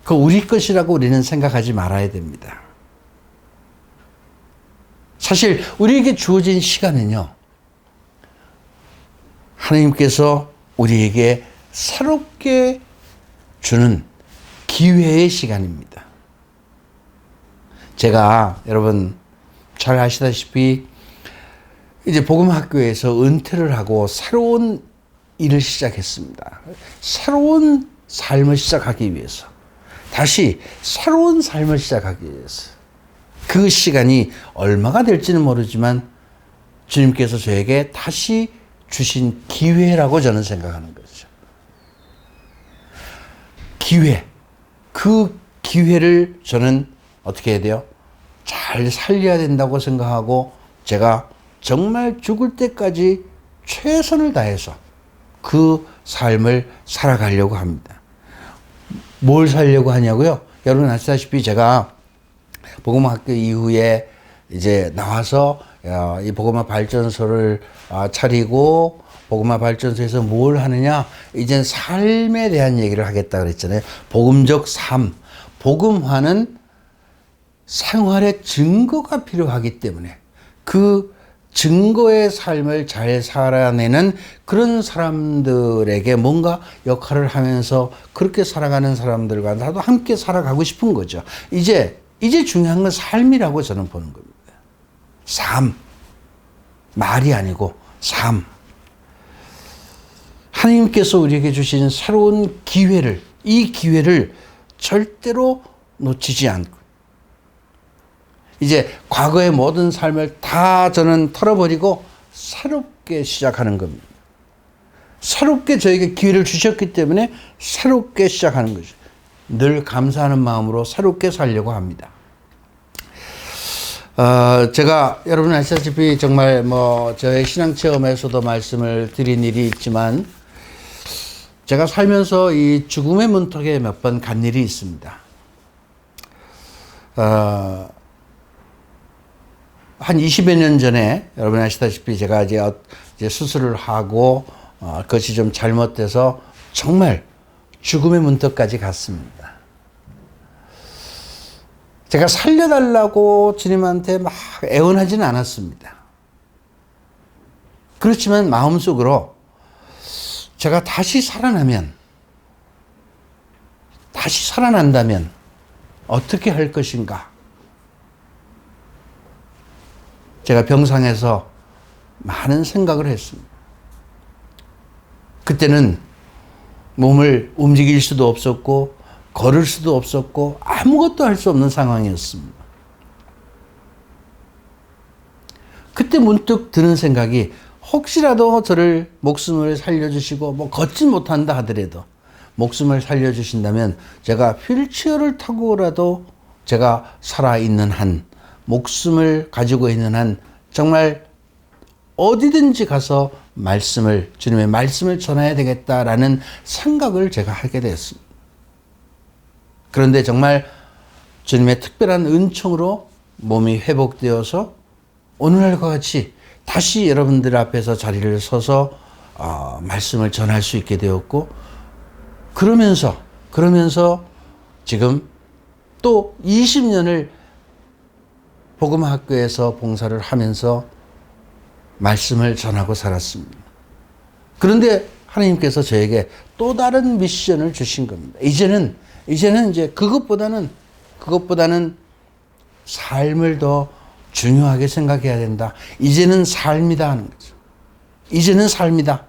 그 우리 것이라고 우리는 생각하지 말아야 됩니다. 사실 우리에게 주어진 시간은요, 하나님께서 우리에게 새롭게 주는 기회의 시간입니다. 제가 여러분 잘 아시다시피 이제 복음학교에서 은퇴를 하고 새로운 일을 시작했습니다. 새로운 삶을 시작하기 위해서, 다시 새로운 삶을 시작하기 위해서. 그 시간이 얼마가 될지는 모르지만 주님께서 저에게 다시 주신 기회라고 저는 생각하는 거죠. 기회. 그 기회를 저는 어떻게 해야 돼요? 잘 살려야 된다고 생각하고 제가 정말 죽을 때까지 최선을 다해서 그 삶을 살아가려고 합니다. 뭘 살려고 하냐고요? 여러분 아시다시피 제가 복음학교 이후에 이제 나와서 이 복음화 발전소를 차리고 복음화 발전소에서 뭘 하느냐? 이젠 삶에 대한 얘기를 하겠다 그랬잖아요. 복음적 삶. 복음화는 생활의 증거가 필요하기 때문에 그 증거의 삶을 잘 살아내는 그런 사람들에게 뭔가 역할을 하면서 그렇게 살아가는 사람들과 나도 함께 살아가고 싶은 거죠. 이제 중요한 건 삶이라고 저는 보는 겁니다. 삶. 말이 아니고 삶. 하나님께서 우리에게 주신 새로운 기회를, 이 기회를 절대로 놓치지 않고 이제 과거의 모든 삶을 다 저는 털어버리고 새롭게 시작하는 겁니다. 새롭게 저에게 기회를 주셨기 때문에 새롭게 시작하는 거죠. 늘 감사하는 마음으로 새롭게 살려고 합니다. 제가 여러분 아시다시피 정말 뭐 저의 신앙 체험에서도 말씀을 드린 일이 있지만 제가 살면서 이 죽음의 문턱에 몇 번 간 일이 있습니다. 한 20여 년 전에 여러분 아시다시피 제가 이제 수술을 하고 그것이 좀 잘못돼서 정말 죽음의 문턱까지 갔습니다. 제가 살려달라고 주님한테 막 애원하지는 않았습니다. 그렇지만 마음속으로 제가 다시 살아난다면 어떻게 할 것인가? 제가 병상에서 많은 생각을 했습니다. 그때는 몸을 움직일 수도 없었고 걸을 수도 없었고 아무것도 할 수 없는 상황이었습니다. 그때 문득 드는 생각이 혹시라도 저를 목숨을 살려주시고 뭐 걷지 못한다 하더라도 목숨을 살려주신다면 제가 휠체어를 타고라도 제가 살아있는 한, 목숨을 가지고 있는 한 정말 어디든지 가서 주님의 말씀을 전해야 되겠다라는 생각을 제가 하게 됐습니다. 그런데 정말 주님의 특별한 은총으로 몸이 회복되어서 오늘날과 같이 다시 여러분들 앞에서 자리를 서서 말씀을 전할 수 있게 되었고 그러면서 지금 또 20년을 복음학교에서 봉사를 하면서 말씀을 전하고 살았습니다. 그런데 하나님께서 저에게 또 다른 미션을 주신 겁니다. 이제는 이제 그것보다는 삶을 더 중요하게 생각해야 된다. 이제는 삶이다 하는 거죠. 이제는 삶이다.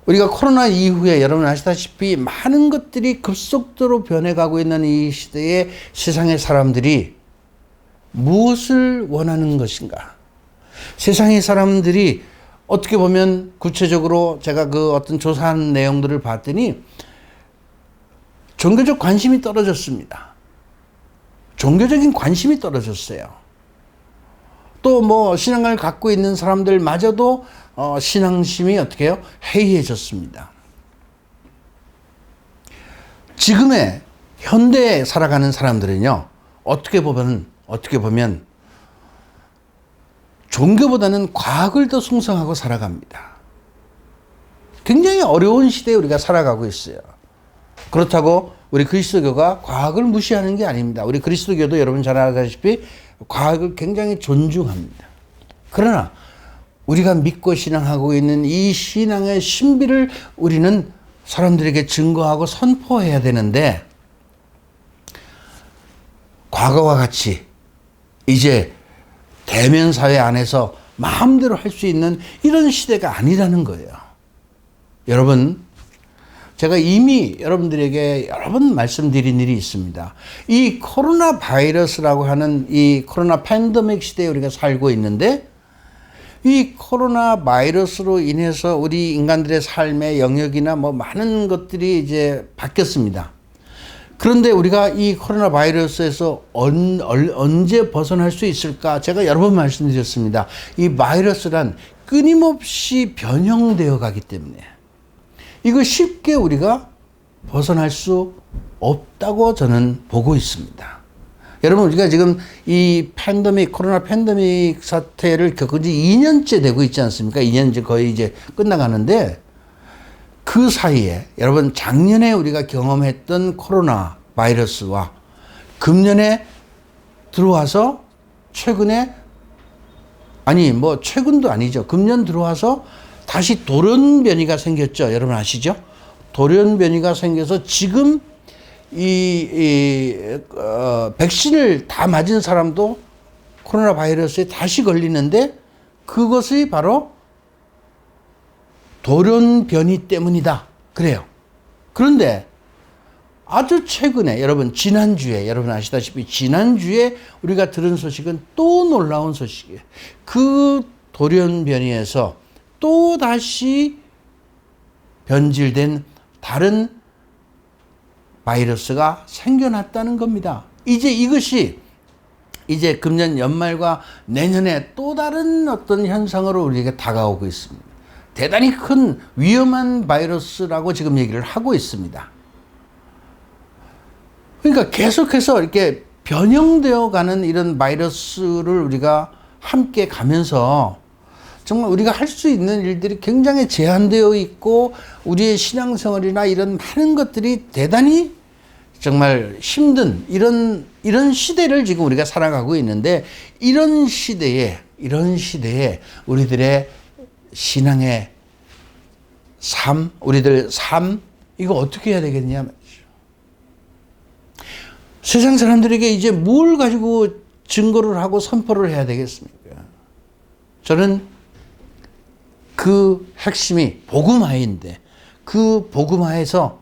우리가 코로나 이후에 여러분 아시다시피 많은 것들이 급속도로 변해가고 있는 이 시대에 세상의 사람들이 무엇을 원하는 것인가? 세상의 사람들이 어떻게 보면 구체적으로 제가 그 어떤 조사한 내용들을 봤더니 종교적 관심이 떨어졌습니다. 종교적인 관심이 떨어졌어요. 또 뭐 신앙을 갖고 있는 사람들마저도 신앙심이 어떻게 해요? 해이해졌습니다. 지금의 현대에 살아가는 사람들은요, 어떻게 보면 종교보다는 과학을 더 숭상하고 살아갑니다. 굉장히 어려운 시대에 우리가 살아가고 있어요. 그렇다고 우리 그리스도교가 과학을 무시하는 게 아닙니다. 우리 그리스도교도 여러분 잘 아시다시피 과학을 굉장히 존중합니다. 그러나 우리가 믿고 신앙하고 있는 이 신앙의 신비를 우리는 사람들에게 증거하고 선포해야 되는데, 과거와 같이 이제 대면 사회 안에서 마음대로 할 수 있는 이런 시대가 아니라는 거예요. 여러분, 제가 이미 여러분들에게 여러 번 말씀드린 일이 있습니다. 이 코로나 바이러스라고 하는 이 코로나 팬데믹 시대에 우리가 살고 있는데, 이 코로나 바이러스로 인해서 우리 인간들의 삶의 영역이나 뭐 많은 것들이 이제 바뀌었습니다. 그런데 우리가 이 코로나 바이러스에서 언제 벗어날 수 있을까? 제가 여러 번 말씀드렸습니다. 이 바이러스란 끊임없이 변형되어 가기 때문에 이거 쉽게 우리가 벗어날 수 없다고 저는 보고 있습니다. 여러분, 우리가 지금 이 코로나 팬데믹 사태를 겪은 지 2년째 되고 있지 않습니까? 2년 이제 거의 이제 끝나가는데, 그 사이에 여러분, 작년에 우리가 경험했던 코로나 바이러스와 금년에 들어와서 최근에, 아니 뭐 최근도 아니죠. 금년 들어와서 다시 돌연변이가 생겼죠. 여러분 아시죠? 돌연변이가 생겨서 지금 백신을 다 맞은 사람도 코로나 바이러스에 다시 걸리는데, 그것이 바로 돌연변이 때문이다. 그래요. 그런데 아주 최근에, 여러분 아시다시피 지난주에 우리가 들은 소식은 또 놀라운 소식이에요. 그 돌연변이에서 또 다시 변질된 다른 바이러스가 생겨났다는 겁니다. 이것이 금년 연말과 내년에 또 다른 어떤 현상으로 우리에게 다가오고 있습니다. 대단히 큰 위험한 바이러스라고 지금 얘기를 하고 있습니다. 그러니까 계속해서 이렇게 변형되어 가는 이런 바이러스를 우리가 함께 가면서 정말 우리가 할 수 있는 일들이 굉장히 제한되어 있고, 우리의 신앙생활이나 이런 많은 것들이 대단히 정말 힘든 이런 시대를 지금 우리가 살아가고 있는데, 이런 시대에 우리들의 신앙의 삶, 우리들 삶, 이거 어떻게 해야 되겠냐 말이죠. 세상 사람들에게 이제 뭘 가지고 증거를 하고 선포를 해야 되겠습니까? 저는 그 핵심이 복음화인데, 그 복음화에서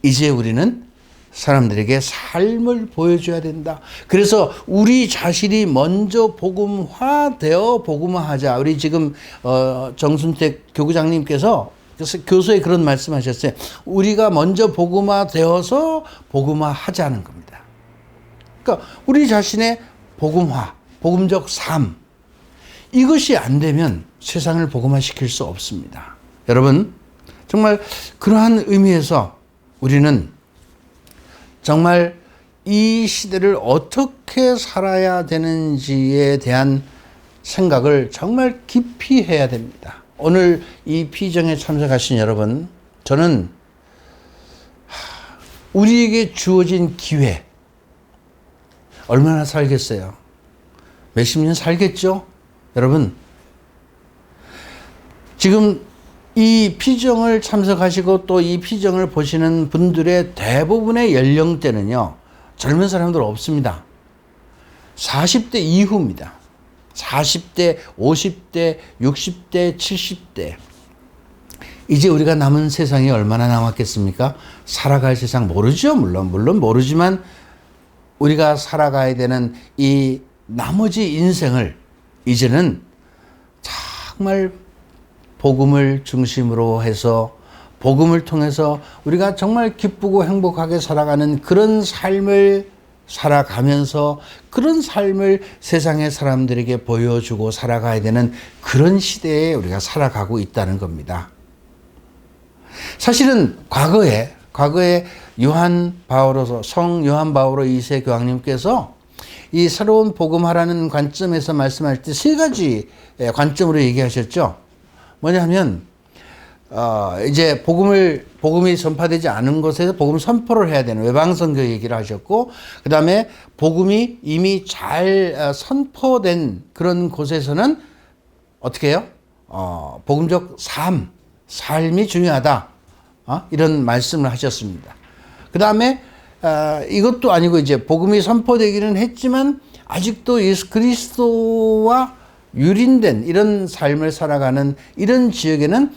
이제 우리는 사람들에게 삶을 보여줘야 된다. 그래서 우리 자신이 먼저 복음화되어 복음화하자. 우리 지금 정순택 교구장님께서 교수에 그런 말씀하셨어요. 우리가 먼저 복음화되어서 복음화하자는 겁니다. 그러니까 우리 자신의 복음화, 복음적 삶, 이것이 안 되면 세상을 복음화시킬 수 없습니다. 여러분, 정말 그러한 의미에서 우리는 정말 이 시대를 어떻게 살아야 되는지에 대한 생각을 정말 깊이 해야 됩니다. 오늘 이 피정에 참석하신 여러분, 저는 우리에게 주어진 기회, 얼마나 살겠어요? 몇십 년 살겠죠? 여러분, 지금 이 피정을 참석하시고 또 이 피정을 보시는 분들의 대부분의 연령대는요, 젊은 사람들 없습니다. 40대 이후입니다. 40대, 50대, 60대, 70대. 이제 우리가 남은 세상이 얼마나 남았겠습니까? 살아갈 세상 모르죠. 물론 모르지만 우리가 살아가야 되는 이 나머지 인생을 이제는 정말 복음을 중심으로 해서 복음을 통해서 우리가 정말 기쁘고 행복하게 살아가는 그런 삶을 살아가면서 그런 삶을 세상의 사람들에게 보여주고 살아가야 되는 그런 시대에 우리가 살아가고 있다는 겁니다. 사실은 과거에 성 요한 바오로 2세 교황님께서 이 새로운 복음화라는 관점에서 말씀할 때 세 가지 관점으로 얘기하셨죠. 뭐냐면 이제 복음이 전파되지 않은 곳에서 복음 선포를 해야 되는 외방선교 얘기를 하셨고, 그 다음에 복음이 이미 잘 선포된 그런 곳에서는 어떻게 해요? 복음적 삶이 중요하다. 이런 말씀을 하셨습니다. 그 다음에 이것도 아니고 이제 복음이 선포되기는 했지만 아직도 예수 그리스도와 유린된 이런 삶을 살아가는 이런 지역에는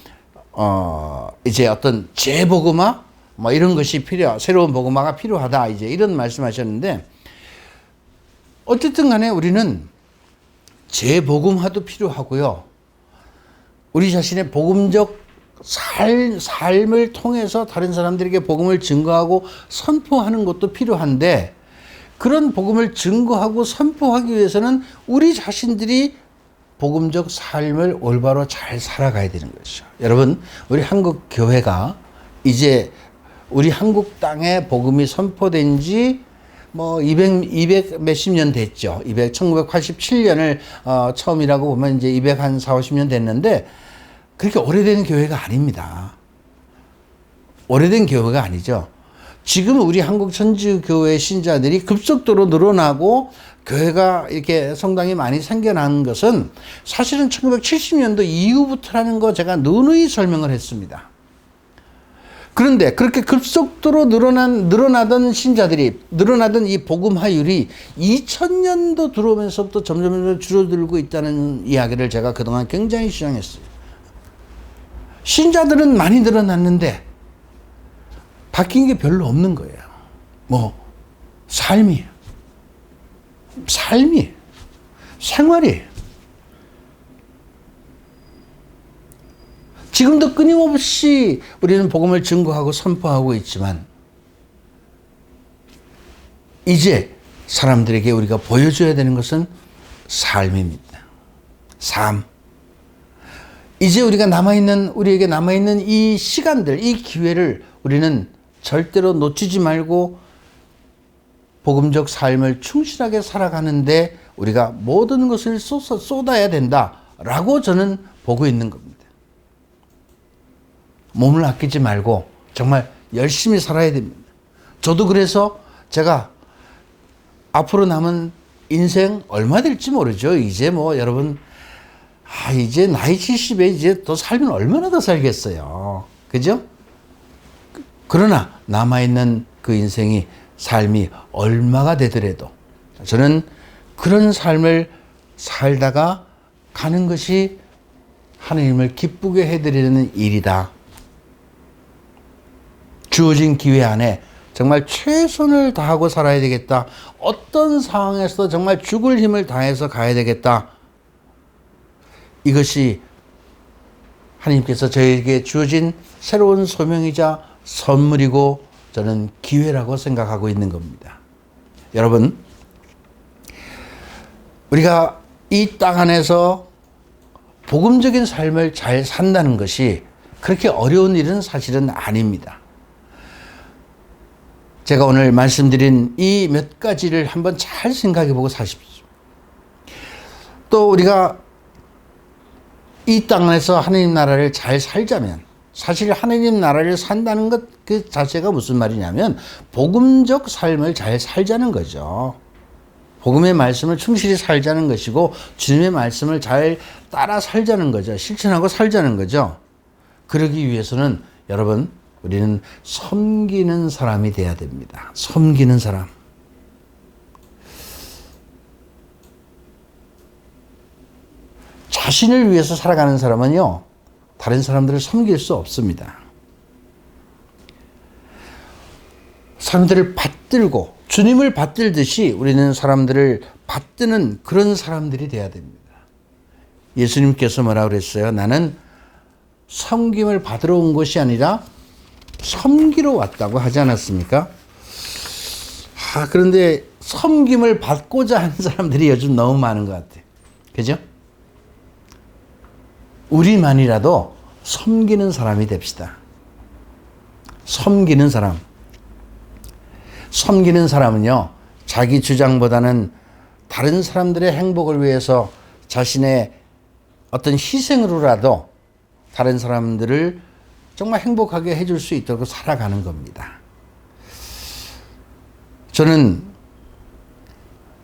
이제 어떤 재복음화 뭐 이런 것이 새로운 복음화가 필요하다, 이제 이런 말씀하셨는데, 어쨌든 간에 우리는 재복음화도 필요하고요, 우리 자신의 복음적 삶을 통해서 다른 사람들에게 복음을 증거하고 선포하는 것도 필요한데, 그런 복음을 증거하고 선포하기 위해서는 우리 자신들이 복음적 삶을 올바로 잘 살아가야 되는 것이죠. 여러분, 우리 한국 교회가 이제 우리 한국 땅에 복음이 선포된 지 뭐 200 몇십 년 됐죠. 1987년을 처음이라고 보면 이제 240년 됐는데, 그렇게 오래된 교회가 아닙니다. 오래된 교회가 아니죠. 지금 우리 한국 천주교회 신자들이 급속도로 늘어나고 교회가 이렇게 성당이 많이 생겨난 것은 사실은 1970년도 이후부터라는 거 제가 누누이 설명을 했습니다. 그런데 그렇게 급속도로 늘어나던 신자들이, 늘어나던 이 복음화율이 2000년도 들어오면서부터 점점 줄어들고 있다는 이야기를 제가 그동안 굉장히 주장했어요. 신자들은 많이 늘어났는데 바뀐 게 별로 없는 거예요. 삶이, 생활이. 지금도 끊임없이 우리는 복음을 증거하고 선포하고 있지만, 이제 사람들에게 우리가 보여줘야 되는 것은 삶입니다. 삶. 이제 우리에게 남아있는 이 시간들, 이 기회를 우리는 절대로 놓치지 말고 복음적 삶을 충실하게 살아가는데 우리가 모든 것을 쏟아야 된다라고 저는 보고 있는 겁니다. 몸을 아끼지 말고 정말 열심히 살아야 됩니다. 저도 그래서 제가 앞으로 남은 인생 얼마 될지 모르죠. 이제 여러분, 이제 나이 70에 이제 더 살면 얼마나 더 살겠어요. 그죠? 그러나 남아있는 그 인생이, 삶이 얼마가 되더라도 저는 그런 삶을 살다가 가는 것이 하나님을 기쁘게 해드리는 일이다. 주어진 기회 안에 정말 최선을 다하고 살아야 되겠다. 어떤 상황에서도 정말 죽을 힘을 다해서 가야 되겠다. 이것이 하나님께서 저에게 주어진 새로운 소명이자 선물이고 저는 기회라고 생각하고 있는 겁니다. 여러분, 우리가 이 땅 안에서 복음적인 삶을 잘 산다는 것이 그렇게 어려운 일은 사실은 아닙니다. 제가 오늘 말씀드린 이 몇 가지를 한번 잘 생각해 보고 사십시오. 또 우리가 이 땅에서 하나님 나라를 잘 살자면, 사실 하나님 나라를 산다는 것 그 자체가 무슨 말이냐면 복음적 삶을 잘 살자는 거죠. 복음의 말씀을 충실히 살자는 것이고 주님의 말씀을 잘 따라 살자는 거죠. 실천하고 살자는 거죠. 그러기 위해서는 여러분, 우리는 섬기는 사람이 돼야 됩니다. 섬기는 사람. 자신을 위해서 살아가는 사람은요, 다른 사람들을 섬길 수 없습니다. 사람들을 받들고 주님을 받들듯이 우리는 사람들을 받드는 그런 사람들이 돼야 됩니다. 예수님께서 뭐라고 그랬어요? 나는 섬김을 받으러 온 것이 아니라 섬기러 왔다고 하지 않았습니까? 그런데 섬김을 받고자 하는 사람들이 요즘 너무 많은 것 같아요. 그죠? 우리만이라도 섬기는 사람이 됩시다. 섬기는 사람. 섬기는 사람은요, 자기 주장보다는 다른 사람들의 행복을 위해서 자신의 어떤 희생으로라도 다른 사람들을 정말 행복하게 해줄 수 있도록 살아가는 겁니다. 저는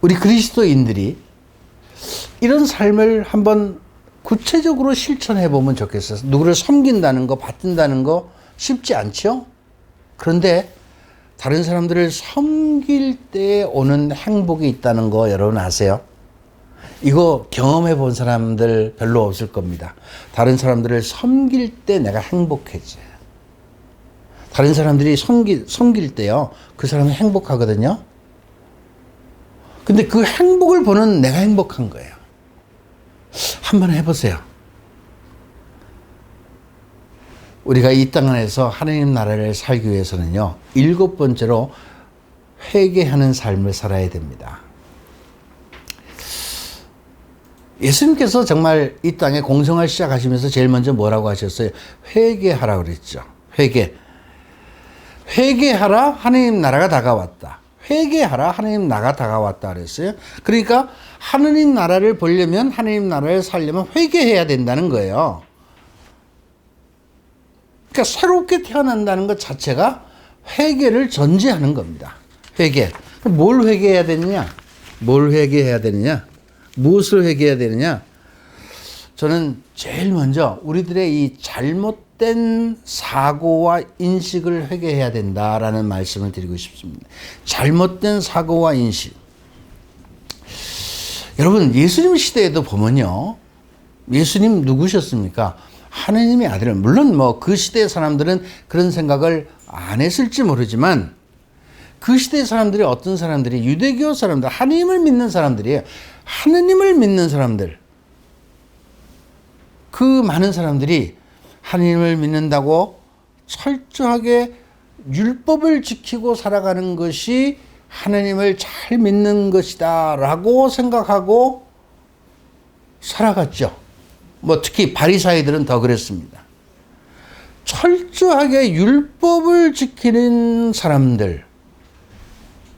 우리 그리스도인들이 이런 삶을 한번 구체적으로 실천해 보면 좋겠어요. 누구를 섬긴다는 거, 받든다는 거 쉽지 않죠? 그런데 다른 사람들을 섬길 때 오는 행복이 있다는 거 여러분 아세요? 이거 경험해 본 사람들 별로 없을 겁니다. 다른 사람들을 섬길 때 내가 행복해져요. 다른 사람들이 섬길 때요, 그 사람은 행복하거든요. 근데 그 행복을 보는 내가 행복한 거예요. 한번 해보세요. 우리가 이 땅 안에서 하나님 나라를 살기 위해서는요, 7번째로 회개하는 삶을 살아야 됩니다. 예수님께서 정말 이 땅에 공생활 시작하시면서 제일 먼저 뭐라고 하셨어요? 회개하라 그랬죠. 회개하라, 하나님 나라가 다가왔다. 회개하라, 하나님 나라가 다가왔다 그랬어요. 그러니까 하나님 나라를 보려면, 하나님 나라를 살려면 회개해야 된다는 거예요. 그러니까 새롭게 태어난다는 것 자체가 회개를 전제하는 겁니다. 회개. 뭘 회개해야 되느냐? 무엇을 회개해야 되느냐? 저는 제일 먼저 우리들의 이 잘못된 사고와 인식을 회개해야 된다라는 말씀을 드리고 싶습니다. 잘못된 사고와 인식. 여러분, 예수님 시대에도 보면요, 예수님 누구셨습니까? 하느님의 아들. 물론 뭐 그 시대 사람들은 그런 생각을 안 했을지 모르지만, 그 시대 사람들이 어떤 사람들이, 유대교 사람들, 하느님을 믿는 사람들이에요. 하느님을 믿는 사람들. 그 많은 사람들이 하느님을 믿는다고 철저하게 율법을 지키고 살아가는 것이 하느님을 잘 믿는 것이다 라고 생각하고 살아갔죠. 뭐 특히 바리사이들은 더 그랬습니다. 철저하게 율법을 지키는 사람들,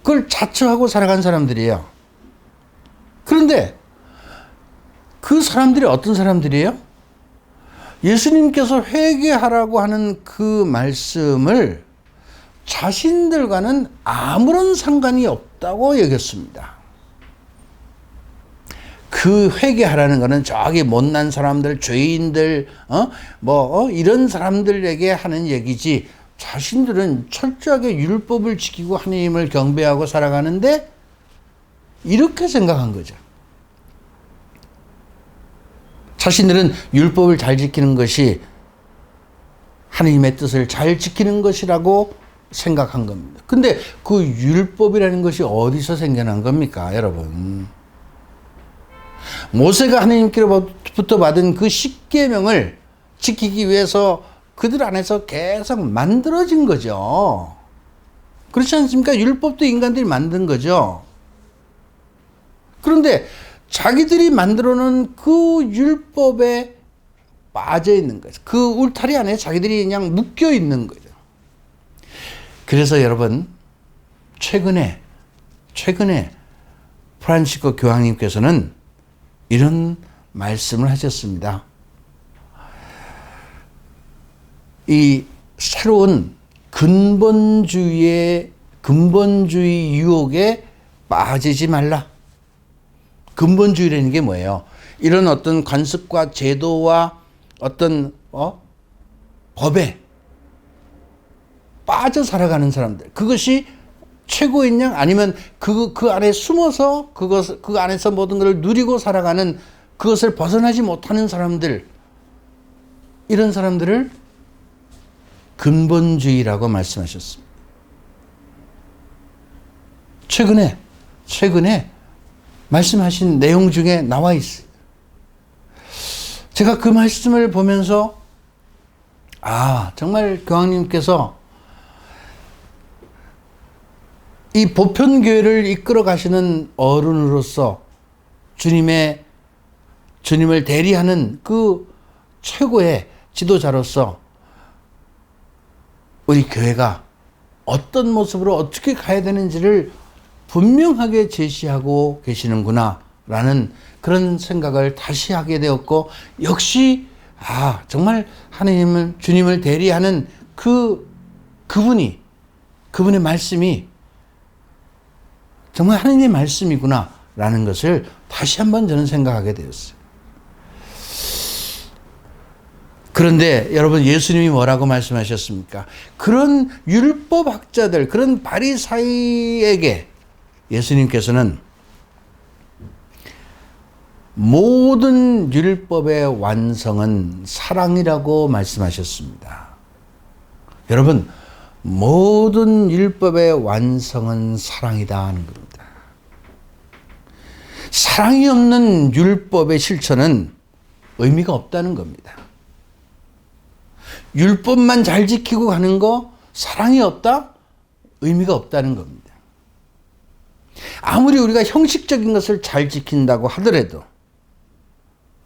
그걸 자처하고 살아간 사람들이에요. 그런데 그 사람들이 어떤 사람들이에요? 예수님께서 회개하라고 하는 그 말씀을 자신들과는 아무런 상관이 없다고 여겼습니다. 그 회개하라는 것은 저기 못난 사람들, 죄인들, 이런 사람들에게 하는 얘기지, 자신들은 철저하게 율법을 지키고 하나님을 경배하고 살아가는데 이렇게 생각한 거죠. 자신들은 율법을 잘 지키는 것이 하나님의 뜻을 잘 지키는 것이라고 생각한 겁니다. 근데 그 율법이라는 것이 어디서 생겨난 겁니까, 여러분? 모세가 하나님께로부터 받은 그 10계명을 지키기 위해서 그들 안에서 계속 만들어진 거죠. 그렇지 않습니까? 율법도 인간들이 만든 거죠. 그런데 자기들이 만들어 놓은 그 율법에 빠져 있는 거죠. 그 울타리 안에 자기들이 그냥 묶여 있는 거죠. 그래서 여러분, 최근에 프란시스코 교황님께서는 이런 말씀을 하셨습니다. 이 새로운 근본주의 유혹에 빠지지 말라. 근본주의라는 게 뭐예요? 이런 어떤 관습과 제도와 어떤 법에 빠져 살아가는 사람들, 그것이 최고인 양, 아니면 그 안에 숨어서 그 안에서 모든 것을 누리고 살아가는, 그것을 벗어나지 못하는 사람들, 이런 사람들을 근본주의라고 말씀하셨습니다. 최근에 말씀하신 내용 중에 나와 있어요. 제가 그 말씀을 보면서 정말 교황님께서 이 보편교회를 이끌어 가시는 어른으로서 주님을 대리하는 그 최고의 지도자로서 우리 교회가 어떤 모습으로 어떻게 가야 되는지를 분명하게 제시하고 계시는구나 라는 그런 생각을 다시 하게 되었고, 역시 정말 하나님을, 주님을 대리하는 그분의 말씀이 정말 하나님의 말씀이구나 라는 것을 다시 한번 저는 생각하게 되었어요. 그런데 여러분, 예수님이 뭐라고 말씀하셨습니까? 그런 율법학자들, 그런 바리사이에게 예수님께서는 모든 율법의 완성은 사랑이라고 말씀하셨습니다. 여러분, 모든 율법의 완성은 사랑이다 하는 겁니다. 사랑이 없는 율법의 실천은 의미가 없다는 겁니다. 율법만 잘 지키고 가는 거, 사랑이 없다? 의미가 없다는 겁니다. 아무리 우리가 형식적인 것을 잘 지킨다고 하더라도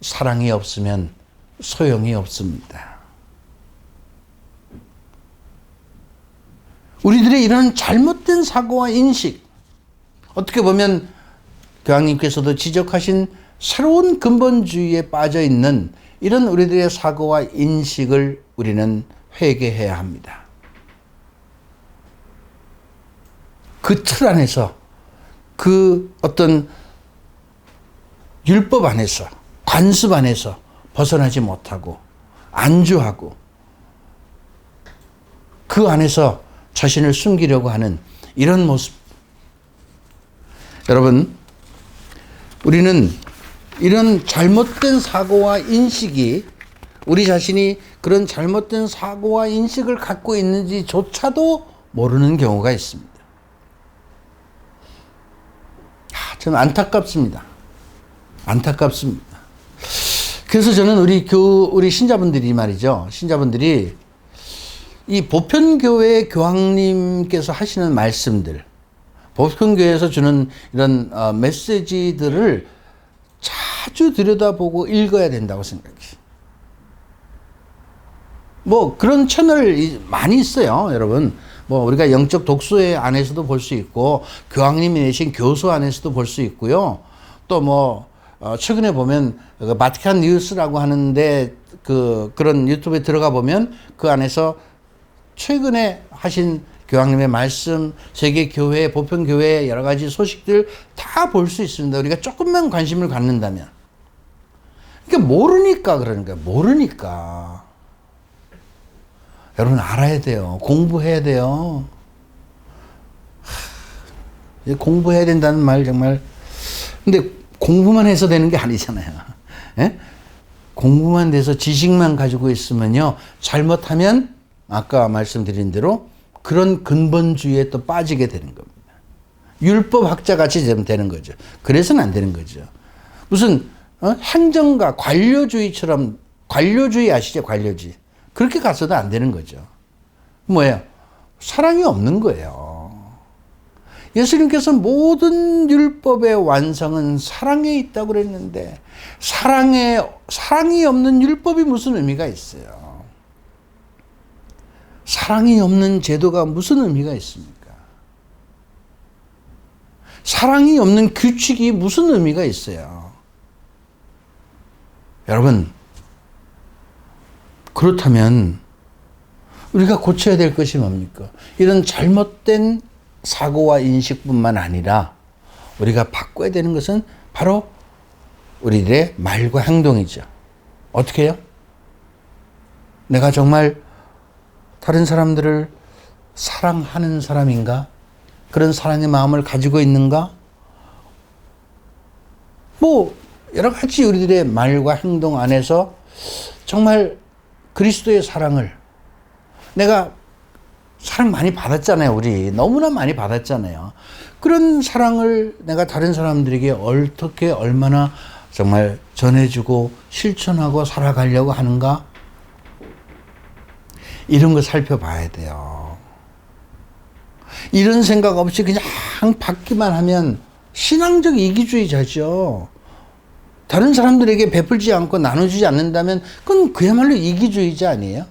사랑이 없으면 소용이 없습니다. 우리들의 이런 잘못된 사고와 인식, 어떻게 보면 교황님께서도 지적하신 새로운 근본주의에 빠져 있는 이런 우리들의 사고와 인식을 우리는 회개해야 합니다. 그 틀 안에서, 그 어떤 율법 안에서, 관습 안에서 벗어나지 못하고 안주하고 그 안에서 자신을 숨기려고 하는 이런 모습. 여러분, 우리는 이런 잘못된 사고와 인식이, 우리 자신이 그런 잘못된 사고와 인식을 갖고 있는지조차도 모르는 경우가 있습니다. 저는 안타깝습니다. 안타깝습니다. 그래서 저는 우리 신자분들이 말이죠. 신자분들이 이 보편교회 교황님께서 하시는 말씀들, 보편교회에서 주는 이런 메시지들을 자주 들여다보고 읽어야 된다고 생각해요. 뭐 그런 채널이 많이 있어요, 여러분. 뭐 우리가 영적 독서회 안에서도 볼 수 있고, 교황님이 내신 교수 안에서도 볼 수 있고요. 또 뭐 최근에 보면 바티칸 뉴스라고 하는데 그런 유튜브에 들어가 보면 그 안에서 최근에 하신 교황님의 말씀, 세계 교회, 보편 교회 여러 가지 소식들 다 볼 수 있습니다. 우리가 조금만 관심을 갖는다면. 그러니까 모르니까 그러는 거예요. 모르니까. 여러분 알아야 돼요. 공부해야 돼요. 공부해야 된다는 말 정말. 근데 공부만 해서 되는 게 아니잖아요. 예? 공부만 돼서 지식만 가지고 있으면요, 잘못하면 아까 말씀드린 대로 그런 근본주의에 또 빠지게 되는 겁니다. 율법학자 같이 되는 거죠. 그래서는 안 되는 거죠. 무슨 행정가, 관료주의처럼, 관료주의 아시죠? 관료주의. 그렇게 가서도 안 되는 거죠. 뭐예요? 사랑이 없는 거예요. 예수님께서 모든 율법의 완성은 사랑에 있다고 그랬는데, 사랑이 없는 율법이 무슨 의미가 있어요? 사랑이 없는 제도가 무슨 의미가 있습니까? 사랑이 없는 규칙이 무슨 의미가 있어요? 여러분, 그렇다면 우리가 고쳐야 될 것이 뭡니까? 이런 잘못된 사고와 인식뿐만 아니라 우리가 바꿔야 되는 것은 바로 우리들의 말과 행동이죠. 어떻게 해요? 내가 정말 다른 사람들을 사랑하는 사람인가? 그런 사랑의 마음을 가지고 있는가? 뭐 여러 가지 우리들의 말과 행동 안에서 정말 그리스도의 사랑을, 내가 사랑 많이 받았잖아요. 우리 너무나 많이 받았잖아요. 그런 사랑을 내가 다른 사람들에게 어떻게 얼마나 정말 전해주고 실천하고 살아가려고 하는가? 이런 거 살펴봐야 돼요. 이런 생각 없이 그냥 받기만 하면 신앙적 이기주의자죠. 다른 사람들에게 베풀지 않고 나눠주지 않는다면 그건 그야말로 이기주의자 아니에요?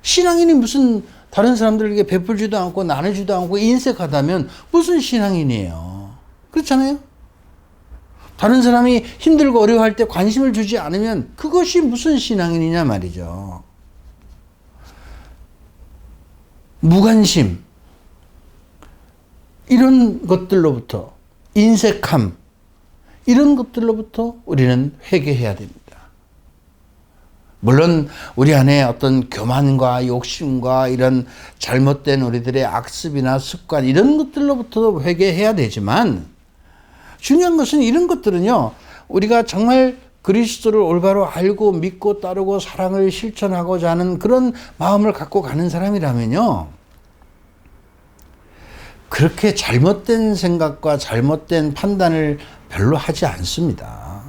신앙인이 무슨 다른 사람들에게 베풀지도 않고 나눠주지도 않고 인색하다면 무슨 신앙인이에요? 그렇잖아요? 다른 사람이 힘들고 어려워할 때 관심을 주지 않으면 그것이 무슨 신앙인이냐 말이죠. 무관심, 이런 것들로부터, 인색함, 이런 것들로부터 우리는 회개해야 됩니다. 물론 우리 안에 어떤 교만과 욕심과 이런 잘못된 우리들의 악습이나 습관, 이런 것들로부터도 회개해야 되지만, 중요한 것은 이런 것들은요, 우리가 정말 그리스도를 올바로 알고 믿고 따르고 사랑을 실천하고자 하는 그런 마음을 갖고 가는 사람이라면요, 그렇게 잘못된 생각과 잘못된 판단을 별로 하지 않습니다.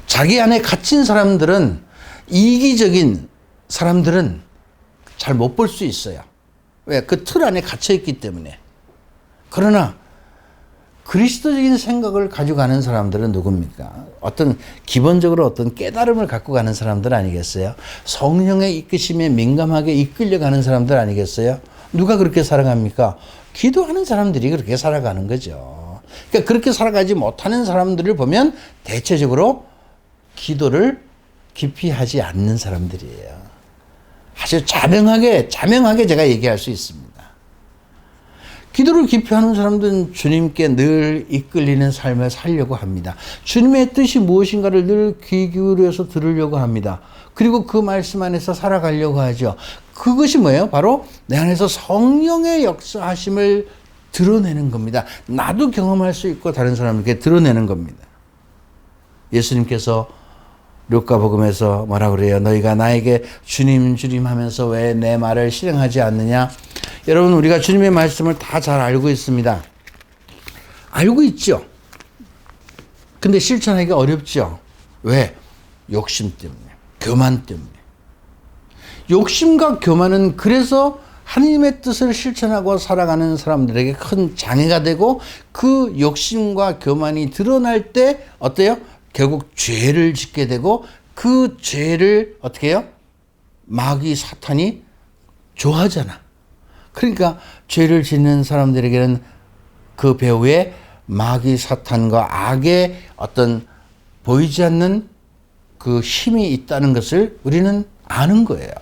자기 안에 갇힌 사람들은, 이기적인 사람들은 잘 못 볼 수 있어요. 왜? 그 틀 안에 갇혀 있기 때문에. 그러나 그리스도적인 생각을 가지고 가는 사람들은 누굽니까? 기본적으로 어떤 깨달음을 갖고 가는 사람들 아니겠어요? 성령의 이끄심에 민감하게 이끌려 가는 사람들 아니겠어요? 누가 그렇게 살아갑니까? 기도하는 사람들이 그렇게 살아가는 거죠. 그러니까 그렇게 살아가지 못하는 사람들을 보면 대체적으로 기도를 깊이 하지 않는 사람들이에요. 아주 자명하게 제가 얘기할 수 있습니다. 기도를 깊이 하는 사람들은 주님께 늘 이끌리는 삶을 살려고 합니다. 주님의 뜻이 무엇인가를 늘 귀 기울여서 들으려고 합니다. 그리고 그 말씀 안에서 살아가려고 하죠. 그것이 뭐예요? 바로 내 안에서 성령의 역사하심을 드러내는 겁니다. 나도 경험할 수 있고 다른 사람에게 드러내는 겁니다. 예수님께서 루카복음에서 뭐라 그래요? 너희가 나에게 주님 주님 하면서 왜 내 말을 실행하지 않느냐? 여러분, 우리가 주님의 말씀을 다 잘 알고 있습니다. 알고 있죠. 근데 실천하기가 어렵죠. 왜? 욕심 때문에, 교만 때문에. 욕심과 교만은 그래서 하나님의 뜻을 실천하고 살아가는 사람들에게 큰 장애가 되고, 그 욕심과 교만이 드러날 때 어때요? 결국 죄를 짓게 되고, 그 죄를 어떻게 해요? 마귀 사탄이 좋아하잖아. 그러니까 죄를 짓는 사람들에게는 그 배후에 마귀 사탄과 악의 어떤 보이지 않는 그 힘이 있다는 것을 우리는 아는 거예요.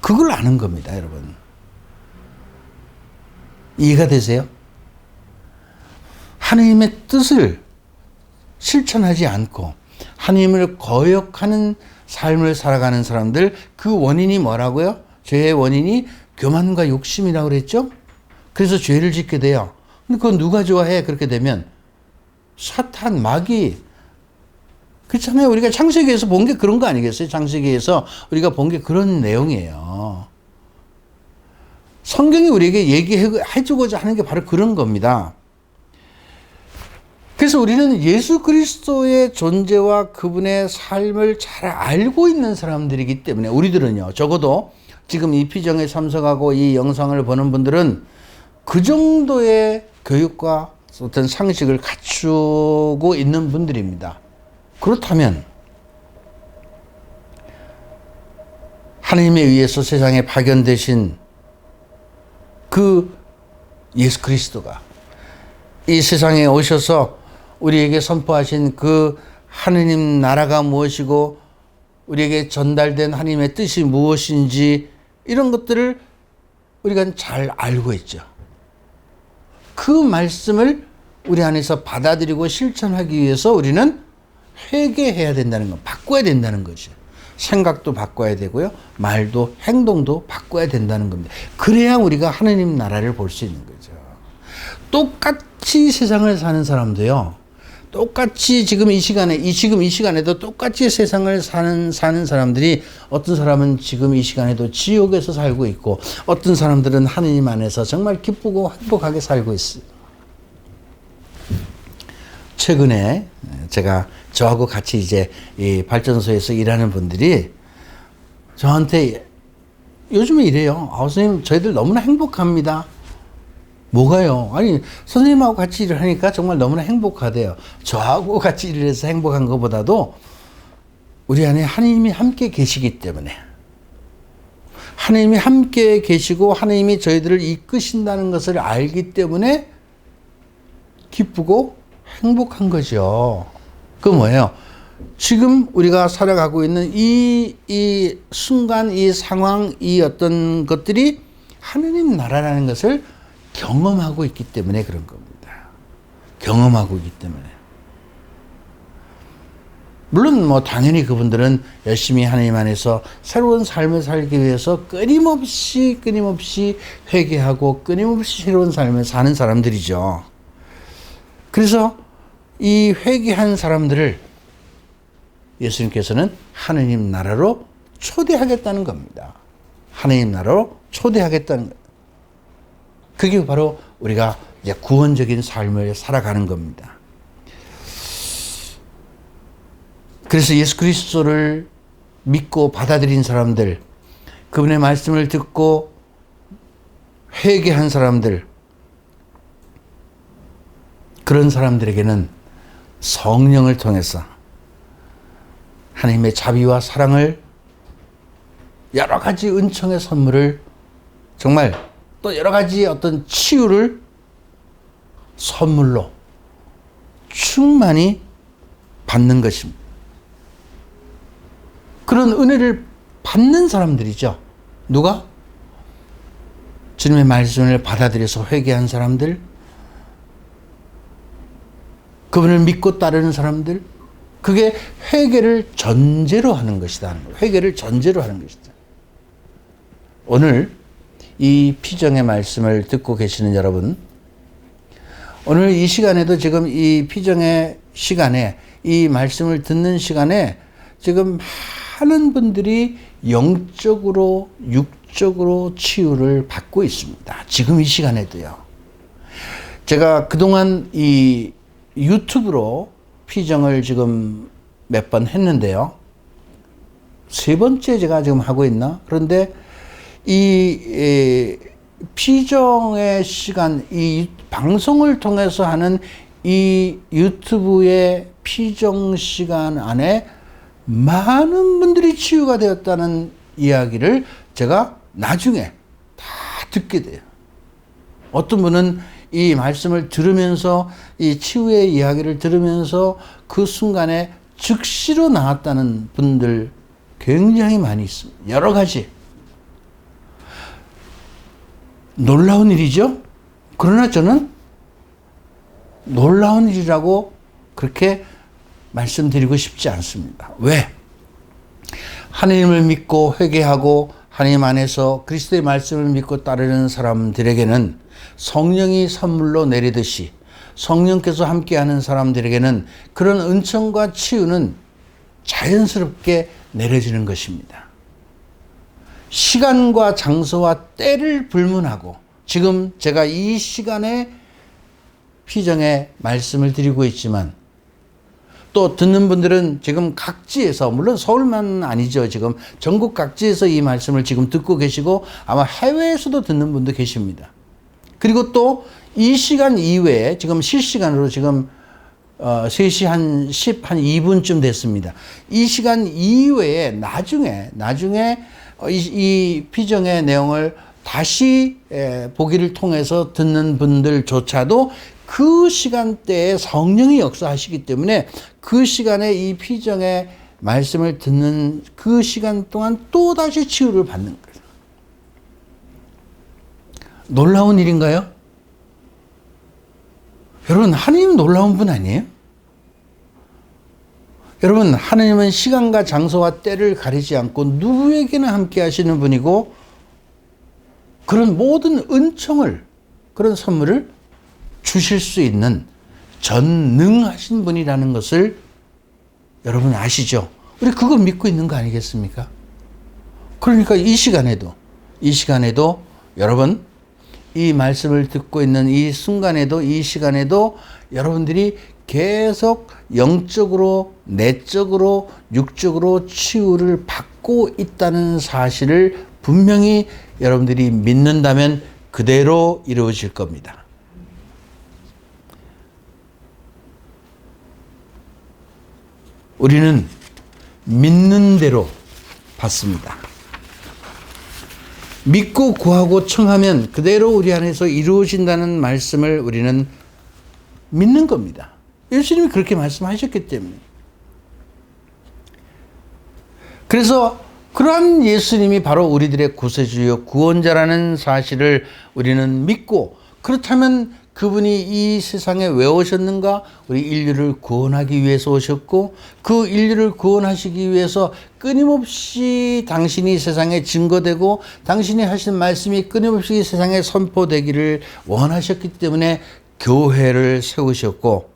그걸 아는 겁니다, 여러분. 이해가 되세요? 하나님의 뜻을 실천하지 않고 하나님을 거역하는 삶을 살아가는 사람들, 그 원인이 뭐라고요? 죄의 원인이 교만과 욕심이라고 그랬죠? 그래서 죄를 짓게 돼요. 근데 그건 누가 좋아해? 그렇게 되면 사탄, 마귀. 그렇잖아요. 우리가 창세기에서 본 게 그런 거 아니겠어요? 창세기에서 우리가 본 게 그런 내용이에요. 성경이 우리에게 얘기해주고자 하는 게 바로 그런 겁니다. 그래서 우리는 예수 그리스도의 존재와 그분의 삶을 잘 알고 있는 사람들이기 때문에, 우리들은요, 적어도 지금 이 피정에 참석하고 이 영상을 보는 분들은 그 정도의 교육과 어떤 상식을 갖추고 있는 분들입니다. 그렇다면 하나님에 의해서 세상에 파견되신 그 예수 그리스도가 이 세상에 오셔서 우리에게 선포하신 그 하느님 나라가 무엇이고 우리에게 전달된 하나님의 뜻이 무엇인지, 이런 것들을 우리가 잘 알고 있죠. 그 말씀을 우리 안에서 받아들이고 실천하기 위해서 우리는 회개해야 된다는 거, 바꿔야 된다는 거죠. 생각도 바꿔야 되고요, 말도 행동도 바꿔야 된다는 겁니다. 그래야 우리가 하느님 나라를 볼 수 있는 거죠. 똑같이 세상을 사는 사람도요, 똑같이 지금 이 시간에도 똑같이 세상을 사는 사람들이, 어떤 사람은 지금 이 시간에도 지옥에서 살고 있고, 어떤 사람들은 하느님 안에서 정말 기쁘고 행복하게 살고 있어요. 최근에 제가 저하고 같이 이제 이 발전소에서 일하는 분들이 저한테 요즘에 이래요. 선생님, 저희들 너무나 행복합니다. 뭐가요? 아니, 선생님하고 같이 일을 하니까 정말 너무나 행복하대요. 저하고 같이 일을 해서 행복한 것보다도 우리 안에 하나님이 함께 계시기 때문에, 하나님이 함께 계시고 하나님이 저희들을 이끄신다는 것을 알기 때문에 기쁘고 행복한 거죠. 그 뭐예요? 지금 우리가 살아가고 있는 이 순간, 이 상황, 이 어떤 것들이 하나님 나라라는 것을 경험하고 있기 때문에 그런 겁니다. 경험하고 있기 때문에. 물론 뭐 당연히 그분들은 열심히 하나님 안에서 새로운 삶을 살기 위해서 끊임없이 회개하고 끊임없이 새로운 삶을 사는 사람들이죠. 그래서 이 회개한 사람들을 예수님께서는 하나님 나라로 초대하겠다는 겁니다. 하나님 나라로 초대하겠다는 것. 그게 바로 우리가 이제 구원적인 삶을 살아가는 겁니다. 그래서 예수 그리스도를 믿고 받아들인 사람들, 그분의 말씀을 듣고 회개한 사람들, 그런 사람들에게는 성령을 통해서 하나님의 자비와 사랑을, 여러 가지 은총의 선물을, 정말 또 여러 가지 어떤 치유를 선물로 충만히 받는 것입니다. 그런 은혜를 받는 사람들이죠. 누가? 주님의 말씀을 받아들여서 회개한 사람들, 그분을 믿고 따르는 사람들, 그게 회개를 전제로 하는 것이다. 회개를 전제로 하는 것이다. 오늘 이 피정의 말씀을 듣고 계시는 여러분, 오늘 이 시간에도 지금 이 피정의 시간에, 이 말씀을 듣는 시간에 지금 많은 분들이 영적으로, 육적으로 치유를 받고 있습니다. 지금 이 시간에도요. 제가 그동안 이 유튜브로 피정을 지금 몇 번 했는데요. 3번째 제가 지금 하고 있나? 그런데 이 피정의 시간, 이 방송을 통해서 하는 이 유튜브의 피정 시간 안에 많은 분들이 치유가 되었다는 이야기를 제가 나중에 다 듣게 돼요. 어떤 분은 이 말씀을 들으면서, 이 치유의 이야기를 들으면서 그 순간에 즉시로 나왔다는 분들 굉장히 많이 있습니다. 여러 가지. 놀라운 일이죠? 그러나 저는 놀라운 일이라고 그렇게 말씀드리고 싶지 않습니다. 왜? 하나님을 믿고 회개하고 하나님 안에서 그리스도의 말씀을 믿고 따르는 사람들에게는 성령이 선물로 내리듯이 성령께서 함께하는 사람들에게는 그런 은총과 치유는 자연스럽게 내려지는 것입니다. 시간과 장소와 때를 불문하고, 지금 제가 이 시간에 피정의 말씀을 드리고 있지만, 또 듣는 분들은 지금 각지에서, 물론 서울만 아니죠. 지금 전국 각지에서 이 말씀을 지금 듣고 계시고 아마 해외에서도 듣는 분도 계십니다. 그리고 또 이 시간 이외에 지금 실시간으로 지금 3시 한 2분쯤 됐습니다. 이 시간 이외에 나중에 이 피정의 내용을 다시 보기를 통해서 듣는 분들조차도 그 시간대에 성령이 역사하시기 때문에 그 시간에 이 피정의 말씀을 듣는 그 시간 동안 또 다시 치유를 받는 거예요. 놀라운 일인가요? 여러분, 하나님 놀라운 분 아니에요? 여러분, 하나님은 시간과 장소와 때를 가리지 않고 누구에게나 함께 하시는 분이고, 그런 모든 은총을, 그런 선물을 주실 수 있는 전능하신 분이라는 것을 여러분 아시죠? 우리 그거 믿고 있는 거 아니겠습니까? 그러니까 이 시간에도 여러분, 이 말씀을 듣고 있는 이 순간에도, 이 시간에도 여러분들이 계속 영적으로, 내적으로, 육적으로 치유를 받고 있다는 사실을 분명히 여러분들이 믿는다면 그대로 이루어질 겁니다. 우리는 믿는 대로 받습니다. 믿고 구하고 청하면 그대로 우리 안에서 이루어진다는 말씀을 우리는 믿는 겁니다. 예수님이 그렇게 말씀하셨기 때문에. 그래서 그러한 예수님이 바로 우리들의 구세주요 구원자라는 사실을 우리는 믿고, 그렇다면 그분이 이 세상에 왜 오셨는가? 우리 인류를 구원하기 위해서 오셨고, 그 인류를 구원하시기 위해서 끊임없이 당신이 세상에 증거되고 당신이 하신 말씀이 끊임없이 세상에 선포되기를 원하셨기 때문에 교회를 세우셨고,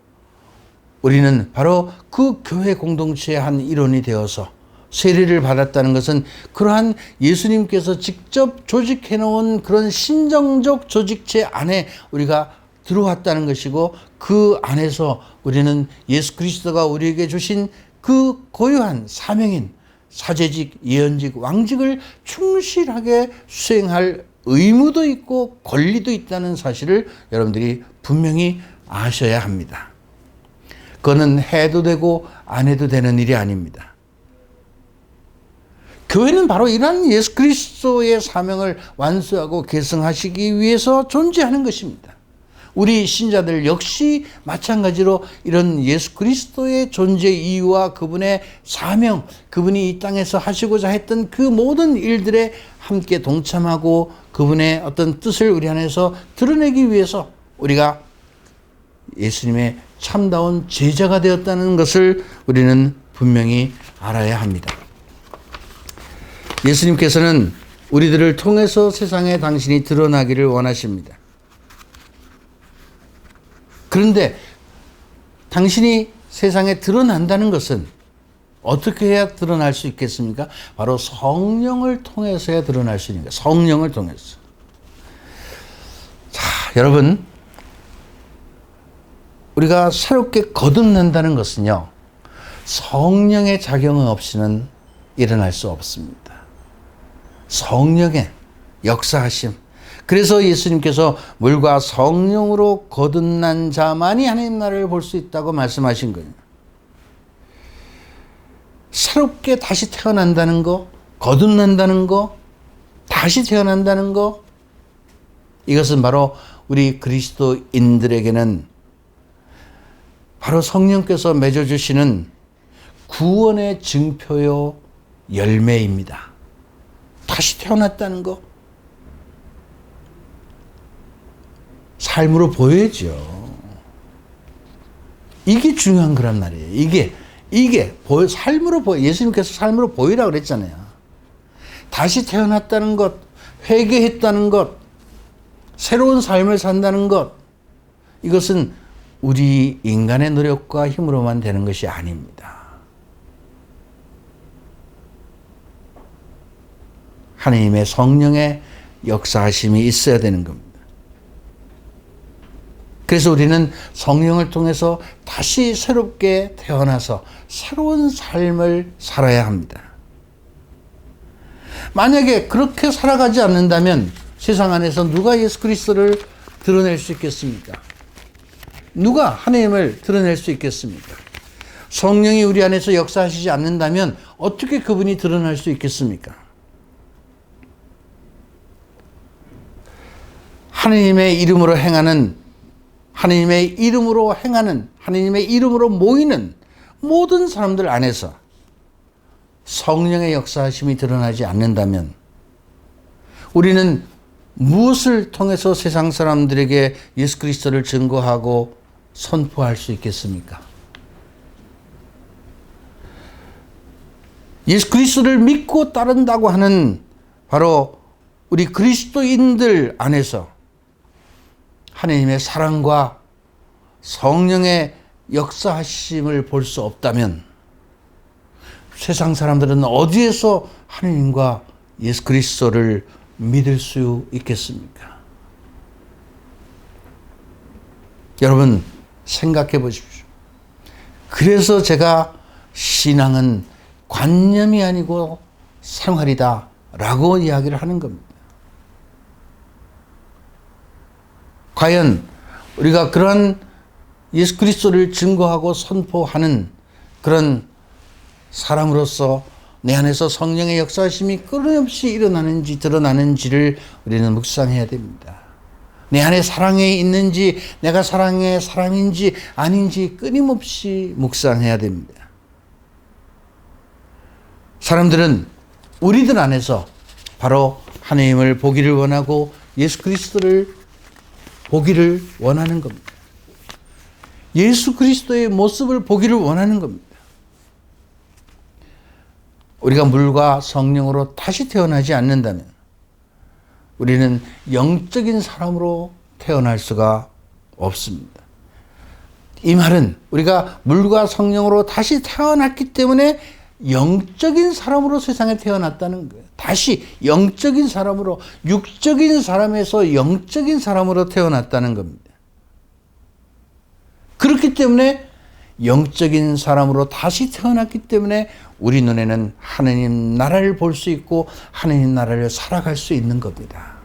우리는 바로 그 교회 공동체의 한 일원이 되어서 세례를 받았다는 것은 그러한 예수님께서 직접 조직해 놓은 그런 신정적 조직체 안에 우리가 들어왔다는 것이고, 그 안에서 우리는 예수 그리스도가 우리에게 주신 그 고유한 사명인 사제직, 예언직, 왕직을 충실하게 수행할 의무도 있고 권리도 있다는 사실을 여러분들이 분명히 아셔야 합니다. 그거는 해도 되고 안 해도 되는 일이 아닙니다. 교회는 바로 이러한 예수 그리스도의 사명을 완수하고 계승하시기 위해서 존재하는 것입니다. 우리 신자들 역시 마찬가지로 이런 예수 그리스도의 존재 이유와 그분의 사명, 그분이 이 땅에서 하시고자 했던 그 모든 일들에 함께 동참하고 그분의 어떤 뜻을 우리 안에서 드러내기 위해서 우리가 예수님의 참다운 제자가 되었다는 것을 우리는 분명히 알아야 합니다. 예수님께서는 우리들을 통해서 세상에 당신이 드러나기를 원하십니다. 그런데 당신이 세상에 드러난다는 것은 어떻게 해야 드러날 수 있겠습니까? 바로 성령을 통해서야 드러날 수 있는 거예요. 성령을 통해서. 자, 여러분, 우리가 새롭게 거듭난다는 것은요, 성령의 작용 없이는 일어날 수 없습니다. 성령의 역사하심. 그래서 예수님께서 물과 성령으로 거듭난 자만이 하나님 나라를 볼 수 있다고 말씀하신 거예요. 새롭게 다시 태어난다는 거, 거듭난다는 거, 다시 태어난다는 거, 이것은 바로 우리 그리스도인들에게는 바로 성령께서 맺어주시는 구원의 증표요 열매입니다. 다시 태어났다는 거. 삶으로 보여야죠. 이게 중요한 거란 말이에요. 이게 삶으로 보여. 예수님께서 삶으로 보이라고 그랬잖아요. 다시 태어났다는 것, 회개했다는 것, 새로운 삶을 산다는 것, 이것은 우리 인간의 노력과 힘으로만 되는 것이 아닙니다. 하나님의 성령의 역사하심이 있어야 되는 겁니다. 그래서 우리는 성령을 통해서 다시 새롭게 태어나서 새로운 삶을 살아야 합니다. 만약에 그렇게 살아가지 않는다면 세상 안에서 누가 예수 그리스도를 드러낼 수 있겠습니까? 누가 하나님을 드러낼 수 있겠습니까? 성령이 우리 안에서 역사하시지 않는다면 어떻게 그분이 드러날 수 있겠습니까? 하나님의 이름으로 행하는, 하나님의 이름으로 모이는 모든 사람들 안에서 성령의 역사하심이 드러나지 않는다면 우리는 무엇을 통해서 세상 사람들에게 예수 그리스도를 증거하고 선포할 수 있겠습니까? 예수 그리스도를 믿고 따른다고 하는 바로 우리 그리스도인들 안에서 하나님의 사랑과 성령의 역사하심을 볼 수 없다면 세상 사람들은 어디에서 하나님과 예수 그리스도를 믿을 수 있겠습니까? 여러분 생각해 보십시오. 그래서 제가 신앙은 관념이 아니고 생활이다 라고 이야기를 하는 겁니다. 과연 우리가 그러한 예수 그리스도를 증거하고 선포하는 그런 사람으로서 내 안에서 성령의 역사심이 끊임없이 일어나는지 드러나는지를 우리는 묵상해야 됩니다. 내 안에 사랑이 있는지, 내가 사랑의 사람인지 아닌지 끊임없이 묵상해야 됩니다. 사람들은 우리들 안에서 바로 하나님을 보기를 원하고 예수 그리스도를 보기를 원하는 겁니다. 예수 그리스도의 모습을 보기를 원하는 겁니다. 우리가 물과 성령으로 다시 태어나지 않는다면 우리는 영적인 사람으로 태어날 수가 없습니다. 이 말은 우리가 물과 성령으로 다시 태어났기 때문에 영적인 사람으로 세상에 태어났다는 거예요. 다시 영적인 사람으로, 육적인 사람에서 영적인 사람으로 태어났다는 겁니다. 그렇기 때문에 영적인 사람으로 다시 태어났기 때문에 우리 눈에는 하나님 나라를 볼 수 있고 하나님 나라를 살아갈 수 있는 겁니다.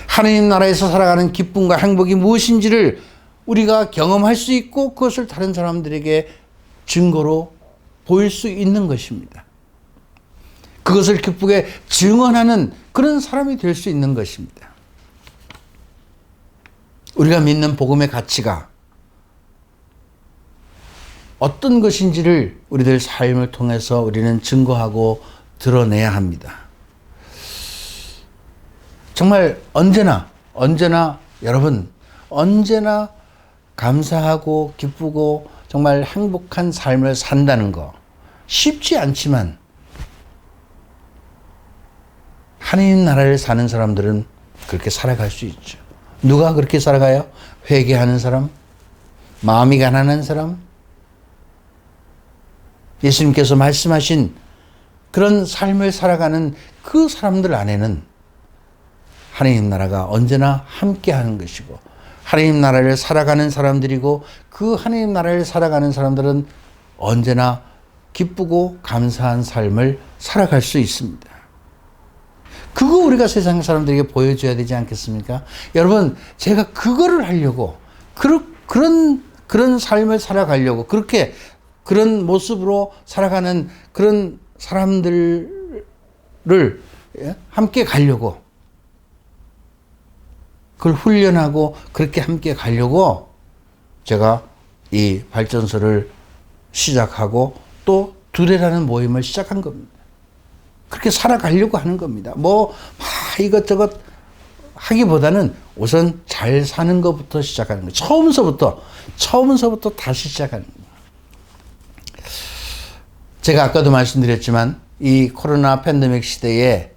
하나님 나라에서 살아가는 기쁨과 행복이 무엇인지를 우리가 경험할 수 있고 그것을 다른 사람들에게 증거로 보일 수 있는 것입니다. 그것을 기쁘게 증언하는 그런 사람이 될 수 있는 것입니다. 우리가 믿는 복음의 가치가 어떤 것인지를 우리들 삶을 통해서 우리는 증거하고 드러내야 합니다. 정말 언제나 여러분 언제나 감사하고 기쁘고 정말 행복한 삶을 산다는 거 쉽지 않지만 하나님 나라를 사는 사람들은 그렇게 살아갈 수 있죠. 누가 그렇게 살아가요? 회개하는 사람, 마음이 가난한 사람, 예수님께서 말씀하신 그런 삶을 살아가는 그 사람들 안에는 하나님 나라가 언제나 함께하는 것이고 하나님 나라를 살아가는 사람들이고 그 하나님 나라를 살아가는 사람들은 언제나 기쁘고 감사한 삶을 살아갈 수 있습니다. 그거 우리가 세상 사람들에게 보여줘야 되지 않겠습니까? 여러분, 제가 그거를 하려고 그런 삶을 살아가려고 그런 모습으로 살아가는 그런 사람들을 함께 가려고 그걸 훈련하고 그렇게 함께 가려고 제가 이 발전소를 시작하고 또 두레라는 모임을 시작한 겁니다. 그렇게 살아가려고 하는 겁니다. 막 이것저것 하기보다는 우선 잘 사는 것부터 시작하는 거예요. 처음서부터 다시 시작하는 거예요. 제가 아까도 말씀드렸지만 이 코로나 팬데믹 시대에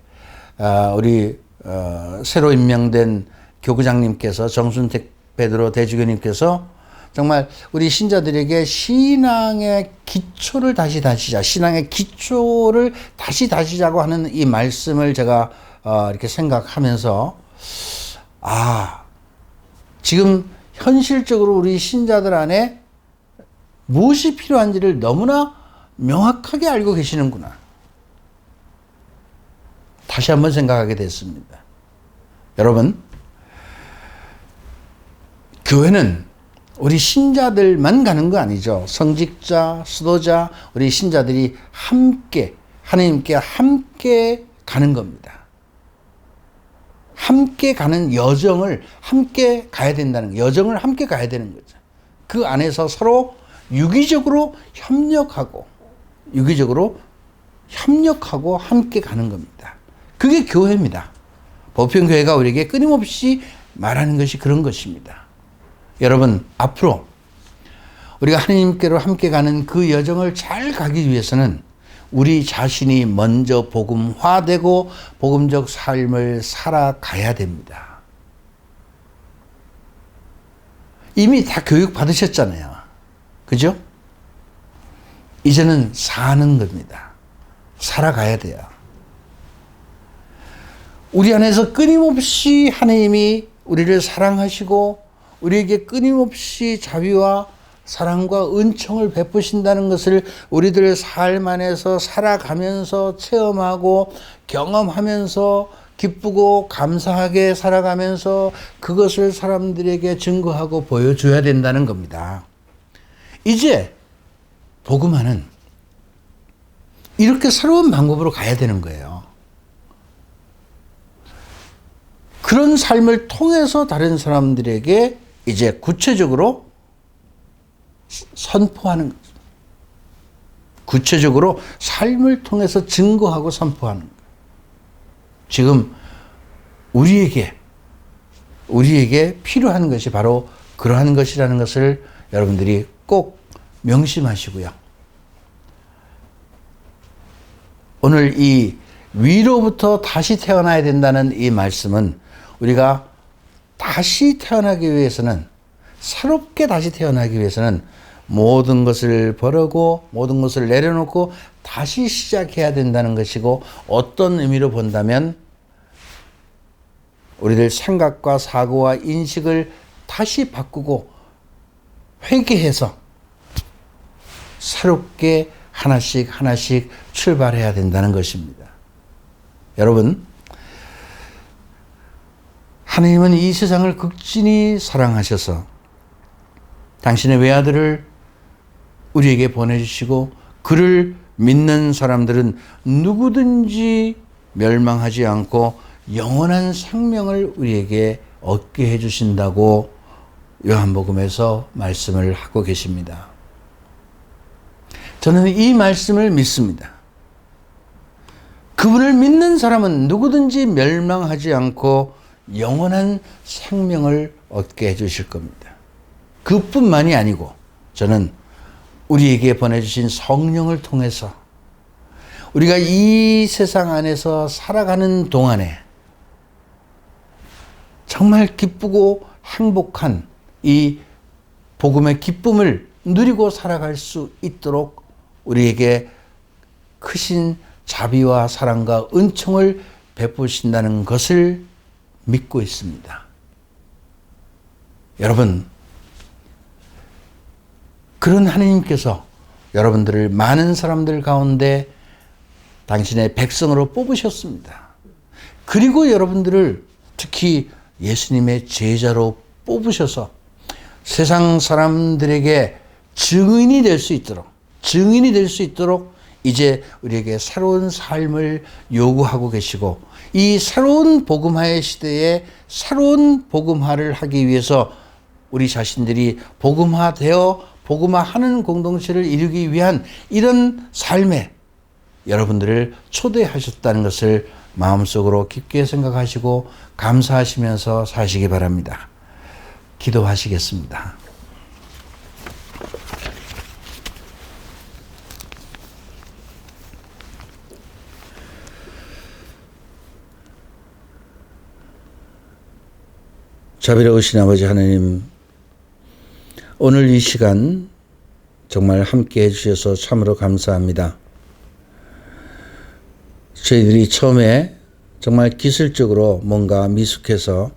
우리 새로 임명된 교구장님께서 정순택 베드로 대주교님께서 정말 우리 신자들에게 신앙의 기초를 다시 다지자고 하는 이 말씀을 제가 이렇게 생각하면서 지금 현실적으로 우리 신자들 안에 무엇이 필요한지를 너무나 명확하게 알고 계시는구나. 다시 한번 생각하게 됐습니다. 여러분, 교회는 우리 신자들만 가는 거 아니죠. 성직자, 수도자, 우리 신자들이 함께 하나님께 함께 가는 겁니다. 함께 가는 여정을 함께 가야 된다는 거예요. 여정을 함께 가야 되는 거죠. 그 안에서 서로 유기적으로 협력하고 함께 가는 겁니다. 그게 교회입니다. 보편교회가 우리에게 끊임없이 말하는 것이 그런 것입니다. 여러분, 앞으로 우리가 하나님께로 함께 가는 그 여정을 잘 가기 위해서는 우리 자신이 먼저 복음화되고 복음적 삶을 살아가야 됩니다. 이미 다 교육 받으셨잖아요. 그죠? 이제는 사는 겁니다. 살아가야 돼요. 우리 안에서 끊임없이 하나님이 우리를 사랑하시고 우리에게 끊임없이 자비와 사랑과 은총을 베푸신다는 것을 우리들의 삶 안에서 살아가면서 체험하고 경험하면서 기쁘고 감사하게 살아가면서 그것을 사람들에게 증거하고 보여줘야 된다는 겁니다. 이제 복음화는 이렇게 새로운 방법으로 가야 되는 거예요. 그런 삶을 통해서 다른 사람들에게 이제 구체적으로 선포하는 거죠. 구체적으로 삶을 통해서 증거하고 선포하는 거예요. 지금 우리에게 필요한 것이 바로 그러한 것이라는 것을 여러분들이 꼭 명심하시고요. 오늘 이 위로부터 다시 태어나야 된다는 이 말씀은 우리가 다시 태어나기 위해서는, 새롭게 다시 태어나기 위해서는 모든 것을 버리고 모든 것을 내려놓고 다시 시작해야 된다는 것이고, 어떤 의미로 본다면 우리들 생각과 사고와 인식을 다시 바꾸고 회개해서 새롭게 하나씩 출발해야 된다는 것입니다. 여러분, 하나님은 이 세상을 극진히 사랑하셔서 당신의 외아들을 우리에게 보내주시고, 그를 믿는 사람들은 누구든지 멸망하지 않고 영원한 생명을 우리에게 얻게 해주신다고 요한복음에서 말씀을 하고 계십니다. 저는 이 말씀을 믿습니다. 그분을 믿는 사람은 누구든지 멸망하지 않고 영원한 생명을 얻게 해주실 겁니다. 그뿐만이 아니고 저는 우리에게 보내주신 성령을 통해서 우리가 이 세상 안에서 살아가는 동안에 정말 기쁘고 행복한 이 복음의 기쁨을 누리고 살아갈 수 있도록 우리에게 크신 자비와 사랑과 은총을 베푸신다는 것을 믿고 있습니다. 여러분, 그런 하나님께서 여러분들을 많은 사람들 가운데 당신의 백성으로 뽑으셨습니다. 그리고 여러분들을 특히 예수님의 제자로 뽑으셔서 세상 사람들에게 증인이 될 수 있도록 이제 우리에게 새로운 삶을 요구하고 계시고, 이 새로운 복음화의 시대에 새로운 복음화를 하기 위해서 우리 자신들이 복음화하는 공동체를 이루기 위한 이런 삶에 여러분들을 초대하셨다는 것을 마음속으로 깊게 생각하시고 감사하시면서 사시기 바랍니다. 기도하시겠습니다. 자비로우신 아버지 하나님, 오늘 이 시간 정말 함께 해주셔서 참으로 감사합니다. 저희들이 처음에 정말 기술적으로 뭔가 미숙해서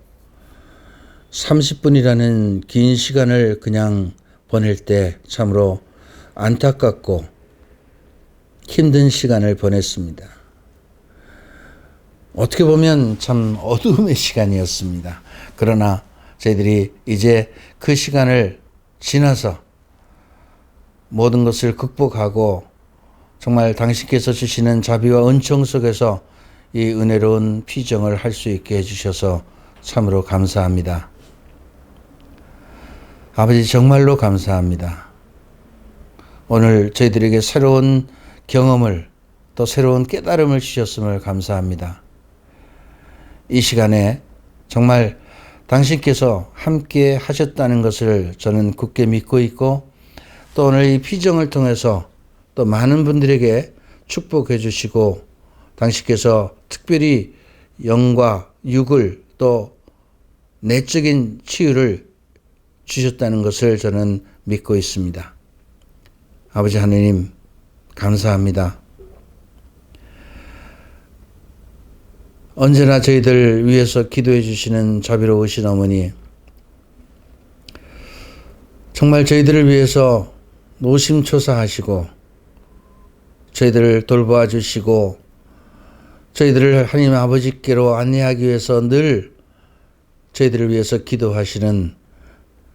30분이라는 긴 시간을 그냥 보낼 때 참으로 안타깝고 힘든 시간을 보냈습니다. 어떻게 보면 참 어두움의 시간이었습니다. 그러나 저희들이 이제 그 시간을 지나서 모든 것을 극복하고 정말 당신께서 주시는 자비와 은총 속에서 이 은혜로운 피정을 할 수 있게 해주셔서 참으로 감사합니다. 아버지, 정말로 감사합니다. 오늘 저희들에게 새로운 경험을, 또 새로운 깨달음을 주셨음을 감사합니다. 이 시간에 정말 당신께서 함께 하셨다는 것을 저는 굳게 믿고 있고, 또 오늘 이 피정을 통해서 또 많은 분들에게 축복해 주시고, 당신께서 특별히 영과 육을 또 내적인 치유를 주셨다는 것을 저는 믿고 있습니다. 아버지 하나님, 감사합니다. 언제나 저희들 위해서 기도해 주시는 자비로우신 어머니, 정말 저희들을 위해서 노심초사하시고 저희들을 돌보아 주시고 저희들을 하나님 아버지께로 안내하기 위해서 늘 저희들을 위해서 기도하시는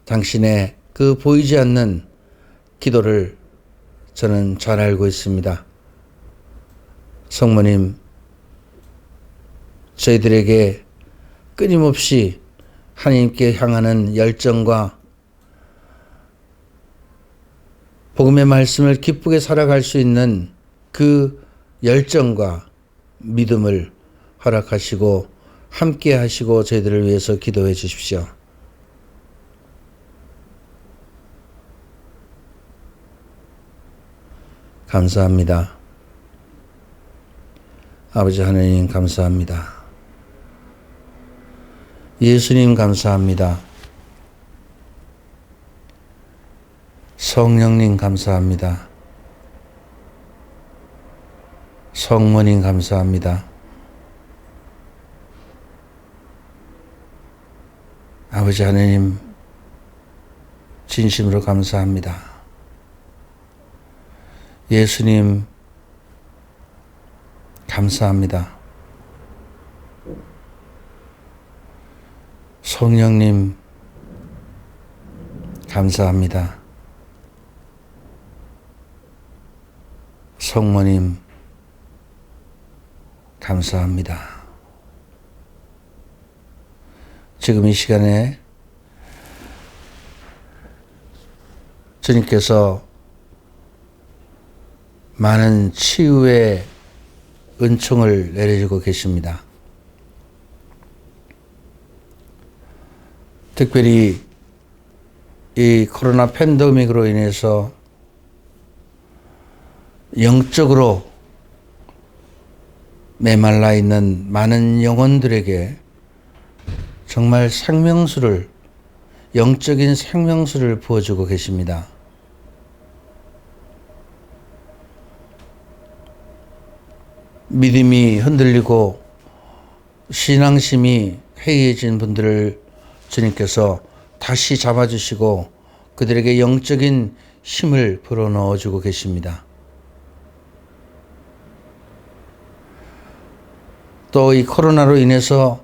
당신의 그 보이지 않는 기도를 저는 잘 알고 있습니다. 성모님, 저희들에게 끊임없이 하나님께 향하는 열정과 복음의 말씀을 기쁘게 살아갈 수 있는 그 열정과 믿음을 허락하시고 함께 하시고 저희들을 위해서 기도해 주십시오. 감사합니다. 아버지 하나님 감사합니다. 예수님 감사합니다. 성령님 감사합니다. 성모님 감사합니다. 아버지 하나님 진심으로 감사합니다. 예수님 감사합니다. 성령님 감사합니다. 성모님 감사합니다. 지금 이 시간에 주님께서 많은 치유의 은총을 내려주고 계십니다. 특별히 이 코로나 팬데믹으로 인해서 영적으로 메말라 있는 많은 영혼들에게 정말 생명수를, 영적인 생명수를 부어주고 계십니다. 믿음이 흔들리고 신앙심이 해이해진 분들을 주님께서 다시 잡아주시고 그들에게 영적인 힘을 불어넣어주고 계십니다. 또 이 코로나로 인해서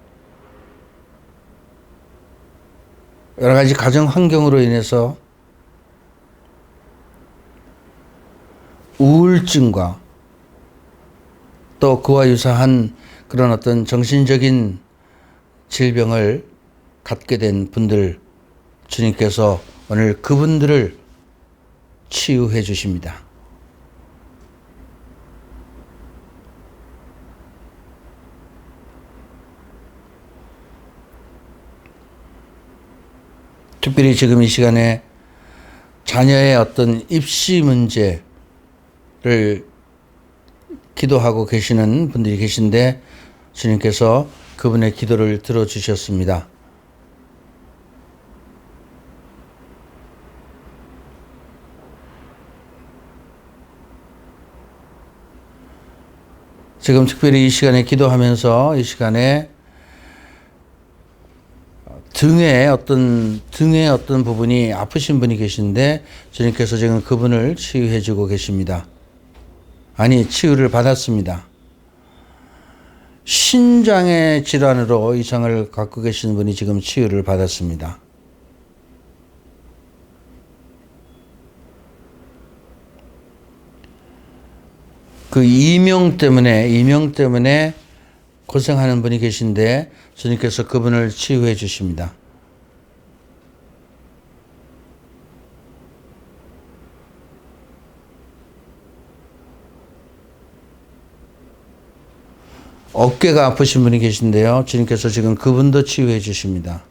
여러 가지 가정 환경으로 인해서 우울증과 또 그와 유사한 그런 어떤 정신적인 질병을 갖게 된 분들, 주님께서 오늘 그분들을 치유해 주십니다. 특별히 지금 이 시간에 자녀의 어떤 입시 문제를 기도하고 계시는 분들이 계신데 주님께서 그분의 기도를 들어주셨습니다. 지금 특별히 이 시간에 기도하면서 이 시간에 등의 어떤 부분이 아프신 분이 계신데 주님께서 지금 그분을 치유해 주고 계십니다. 아니, 치유를 받았습니다. 신장의 질환으로 이상을 갖고 계신 분이 지금 치유를 받았습니다. 그 이명 때문에 고생하는 분이 계신데 주님께서 그분을 치유해 주십니다. 어깨가 아프신 분이 계신데요. 주님께서 지금 그분도 치유해 주십니다.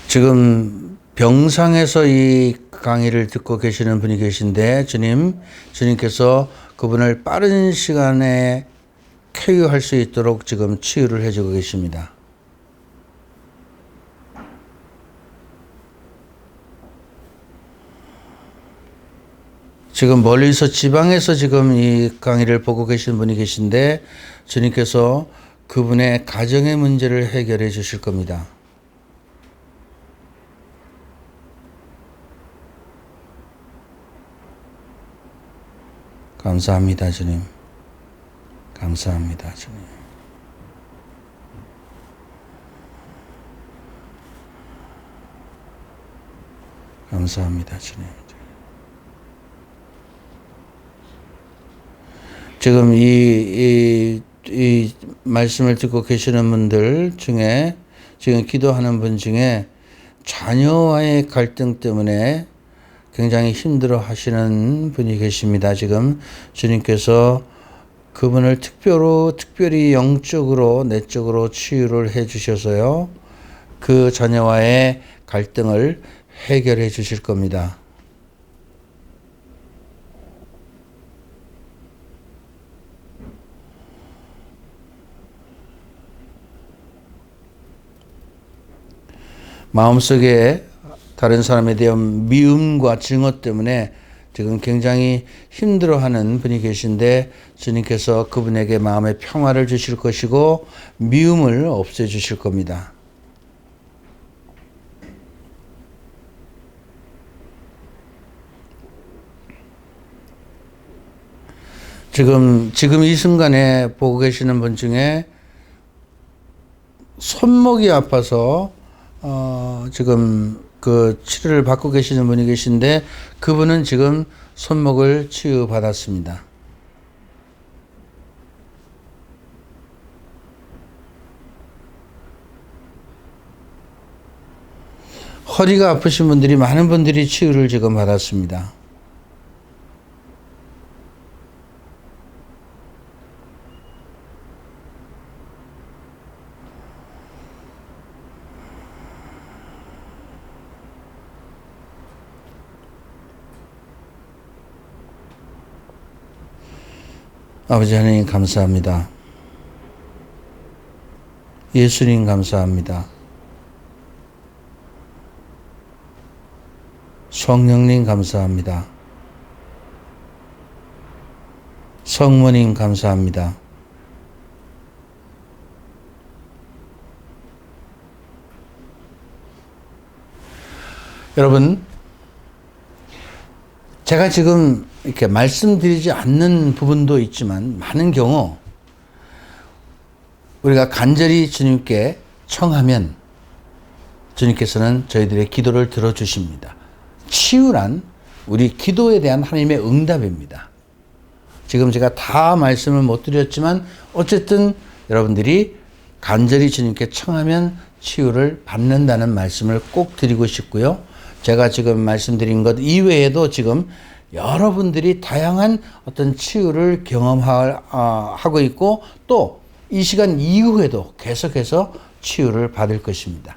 지금 병상에서 이 강의를 듣고 계시는 분이 계신데 주님께서 그분을 빠른 시간에 쾌유할 수 있도록 지금 치유를 해주고 계십니다. 지금 멀리서 지방에서 지금 이 강의를 보고 계신 분이 계신데 주님께서 그분의 가정의 문제를 해결해 주실 겁니다. 감사합니다, 주님. 감사합니다. 감사합니다, 주님. 감사합니다, 주님. 지금 이 말씀을 듣고 계시는 분들 중에, 지금 기도하는 분 중에 자녀와의 갈등 때문에 굉장히 힘들어 하시는 분이 계십니다. 지금 주님께서 그분을 특별히 영적으로, 내적으로 치유를 해 주셔서요, 그 자녀와의 갈등을 해결해 주실 겁니다. 마음속에 다른 사람에 대한 미움과 증오 때문에 지금 굉장히 힘들어하는 분이 계신데, 주님께서 그분에게 마음의 평화를 주실 것이고 미움을 없애주실 겁니다. 지금 이 순간에 보고 계시는 분 중에 손목이 아파서 지금 그 치료를 받고 계시는 분이 계신데, 그분은 지금 손목을 치유받았습니다. 허리가 아프신 분들이, 많은 분들이 치유를 지금 받았습니다. 아버지 하나님 감사합니다. 예수님 감사합니다. 성령님 감사합니다. 성모님 감사합니다. 여러분, 제가 지금 이렇게 말씀드리지 않는 부분도 있지만, 많은 경우 우리가 간절히 주님께 청하면 주님께서는 저희들의 기도를 들어주십니다. 치유란 우리 기도에 대한 하나님의 응답입니다. 지금 제가 다 말씀을 못 드렸지만 어쨌든 여러분들이 간절히 주님께 청하면 치유를 받는다는 말씀을 꼭 드리고 싶고요. 제가 지금 말씀드린 것 이외에도 지금 여러분들이 다양한 어떤 치유를 경험하고 있고, 또 이 시간 이후에도 계속해서 치유를 받을 것입니다.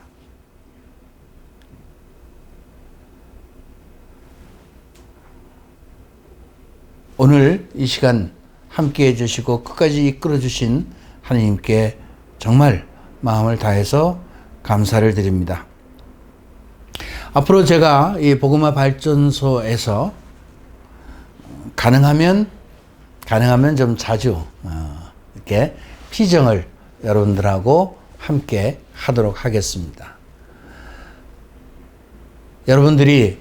오늘 이 시간 함께 해주시고 끝까지 이끌어 주신 하나님께 정말 마음을 다해서 감사를 드립니다. 앞으로 제가 이 복음화 발전소에서 가능하면 좀 자주 이렇게 피정을 여러분들하고 함께 하도록 하겠습니다. 여러분들이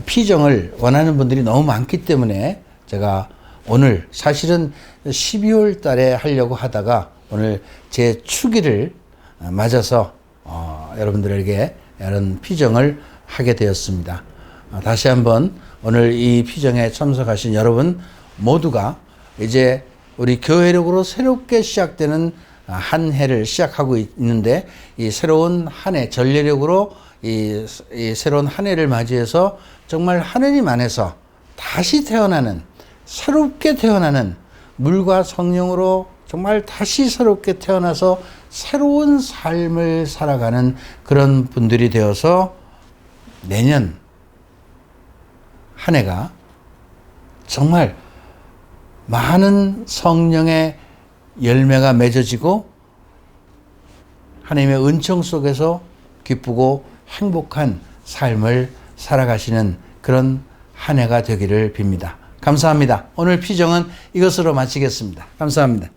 피정을 원하는 분들이 너무 많기 때문에 제가 오늘 사실은 12월 달에 하려고 하다가 오늘 제 축일을 맞아서 여러분들에게 이런 피정을 하게 되었습니다. 다시 한번 오늘 이 피정에 참석하신 여러분 모두가 이제 우리 교회력으로 새롭게 시작되는 한 해를 시작하고 있는데, 이 새로운 한 해, 전례력으로 이 새로운 한 해를 맞이해서 정말 하느님 안에서 다시 태어나는, 새롭게 태어나는, 물과 성령으로 정말 다시 새롭게 태어나서 새로운 삶을 살아가는 그런 분들이 되어서 내년 한 해가 정말 많은 성령의 열매가 맺어지고 하나님의 은총 속에서 기쁘고 행복한 삶을 살아가시는 그런 한 해가 되기를 빕니다. 감사합니다. 오늘 피정은 이것으로 마치겠습니다. 감사합니다.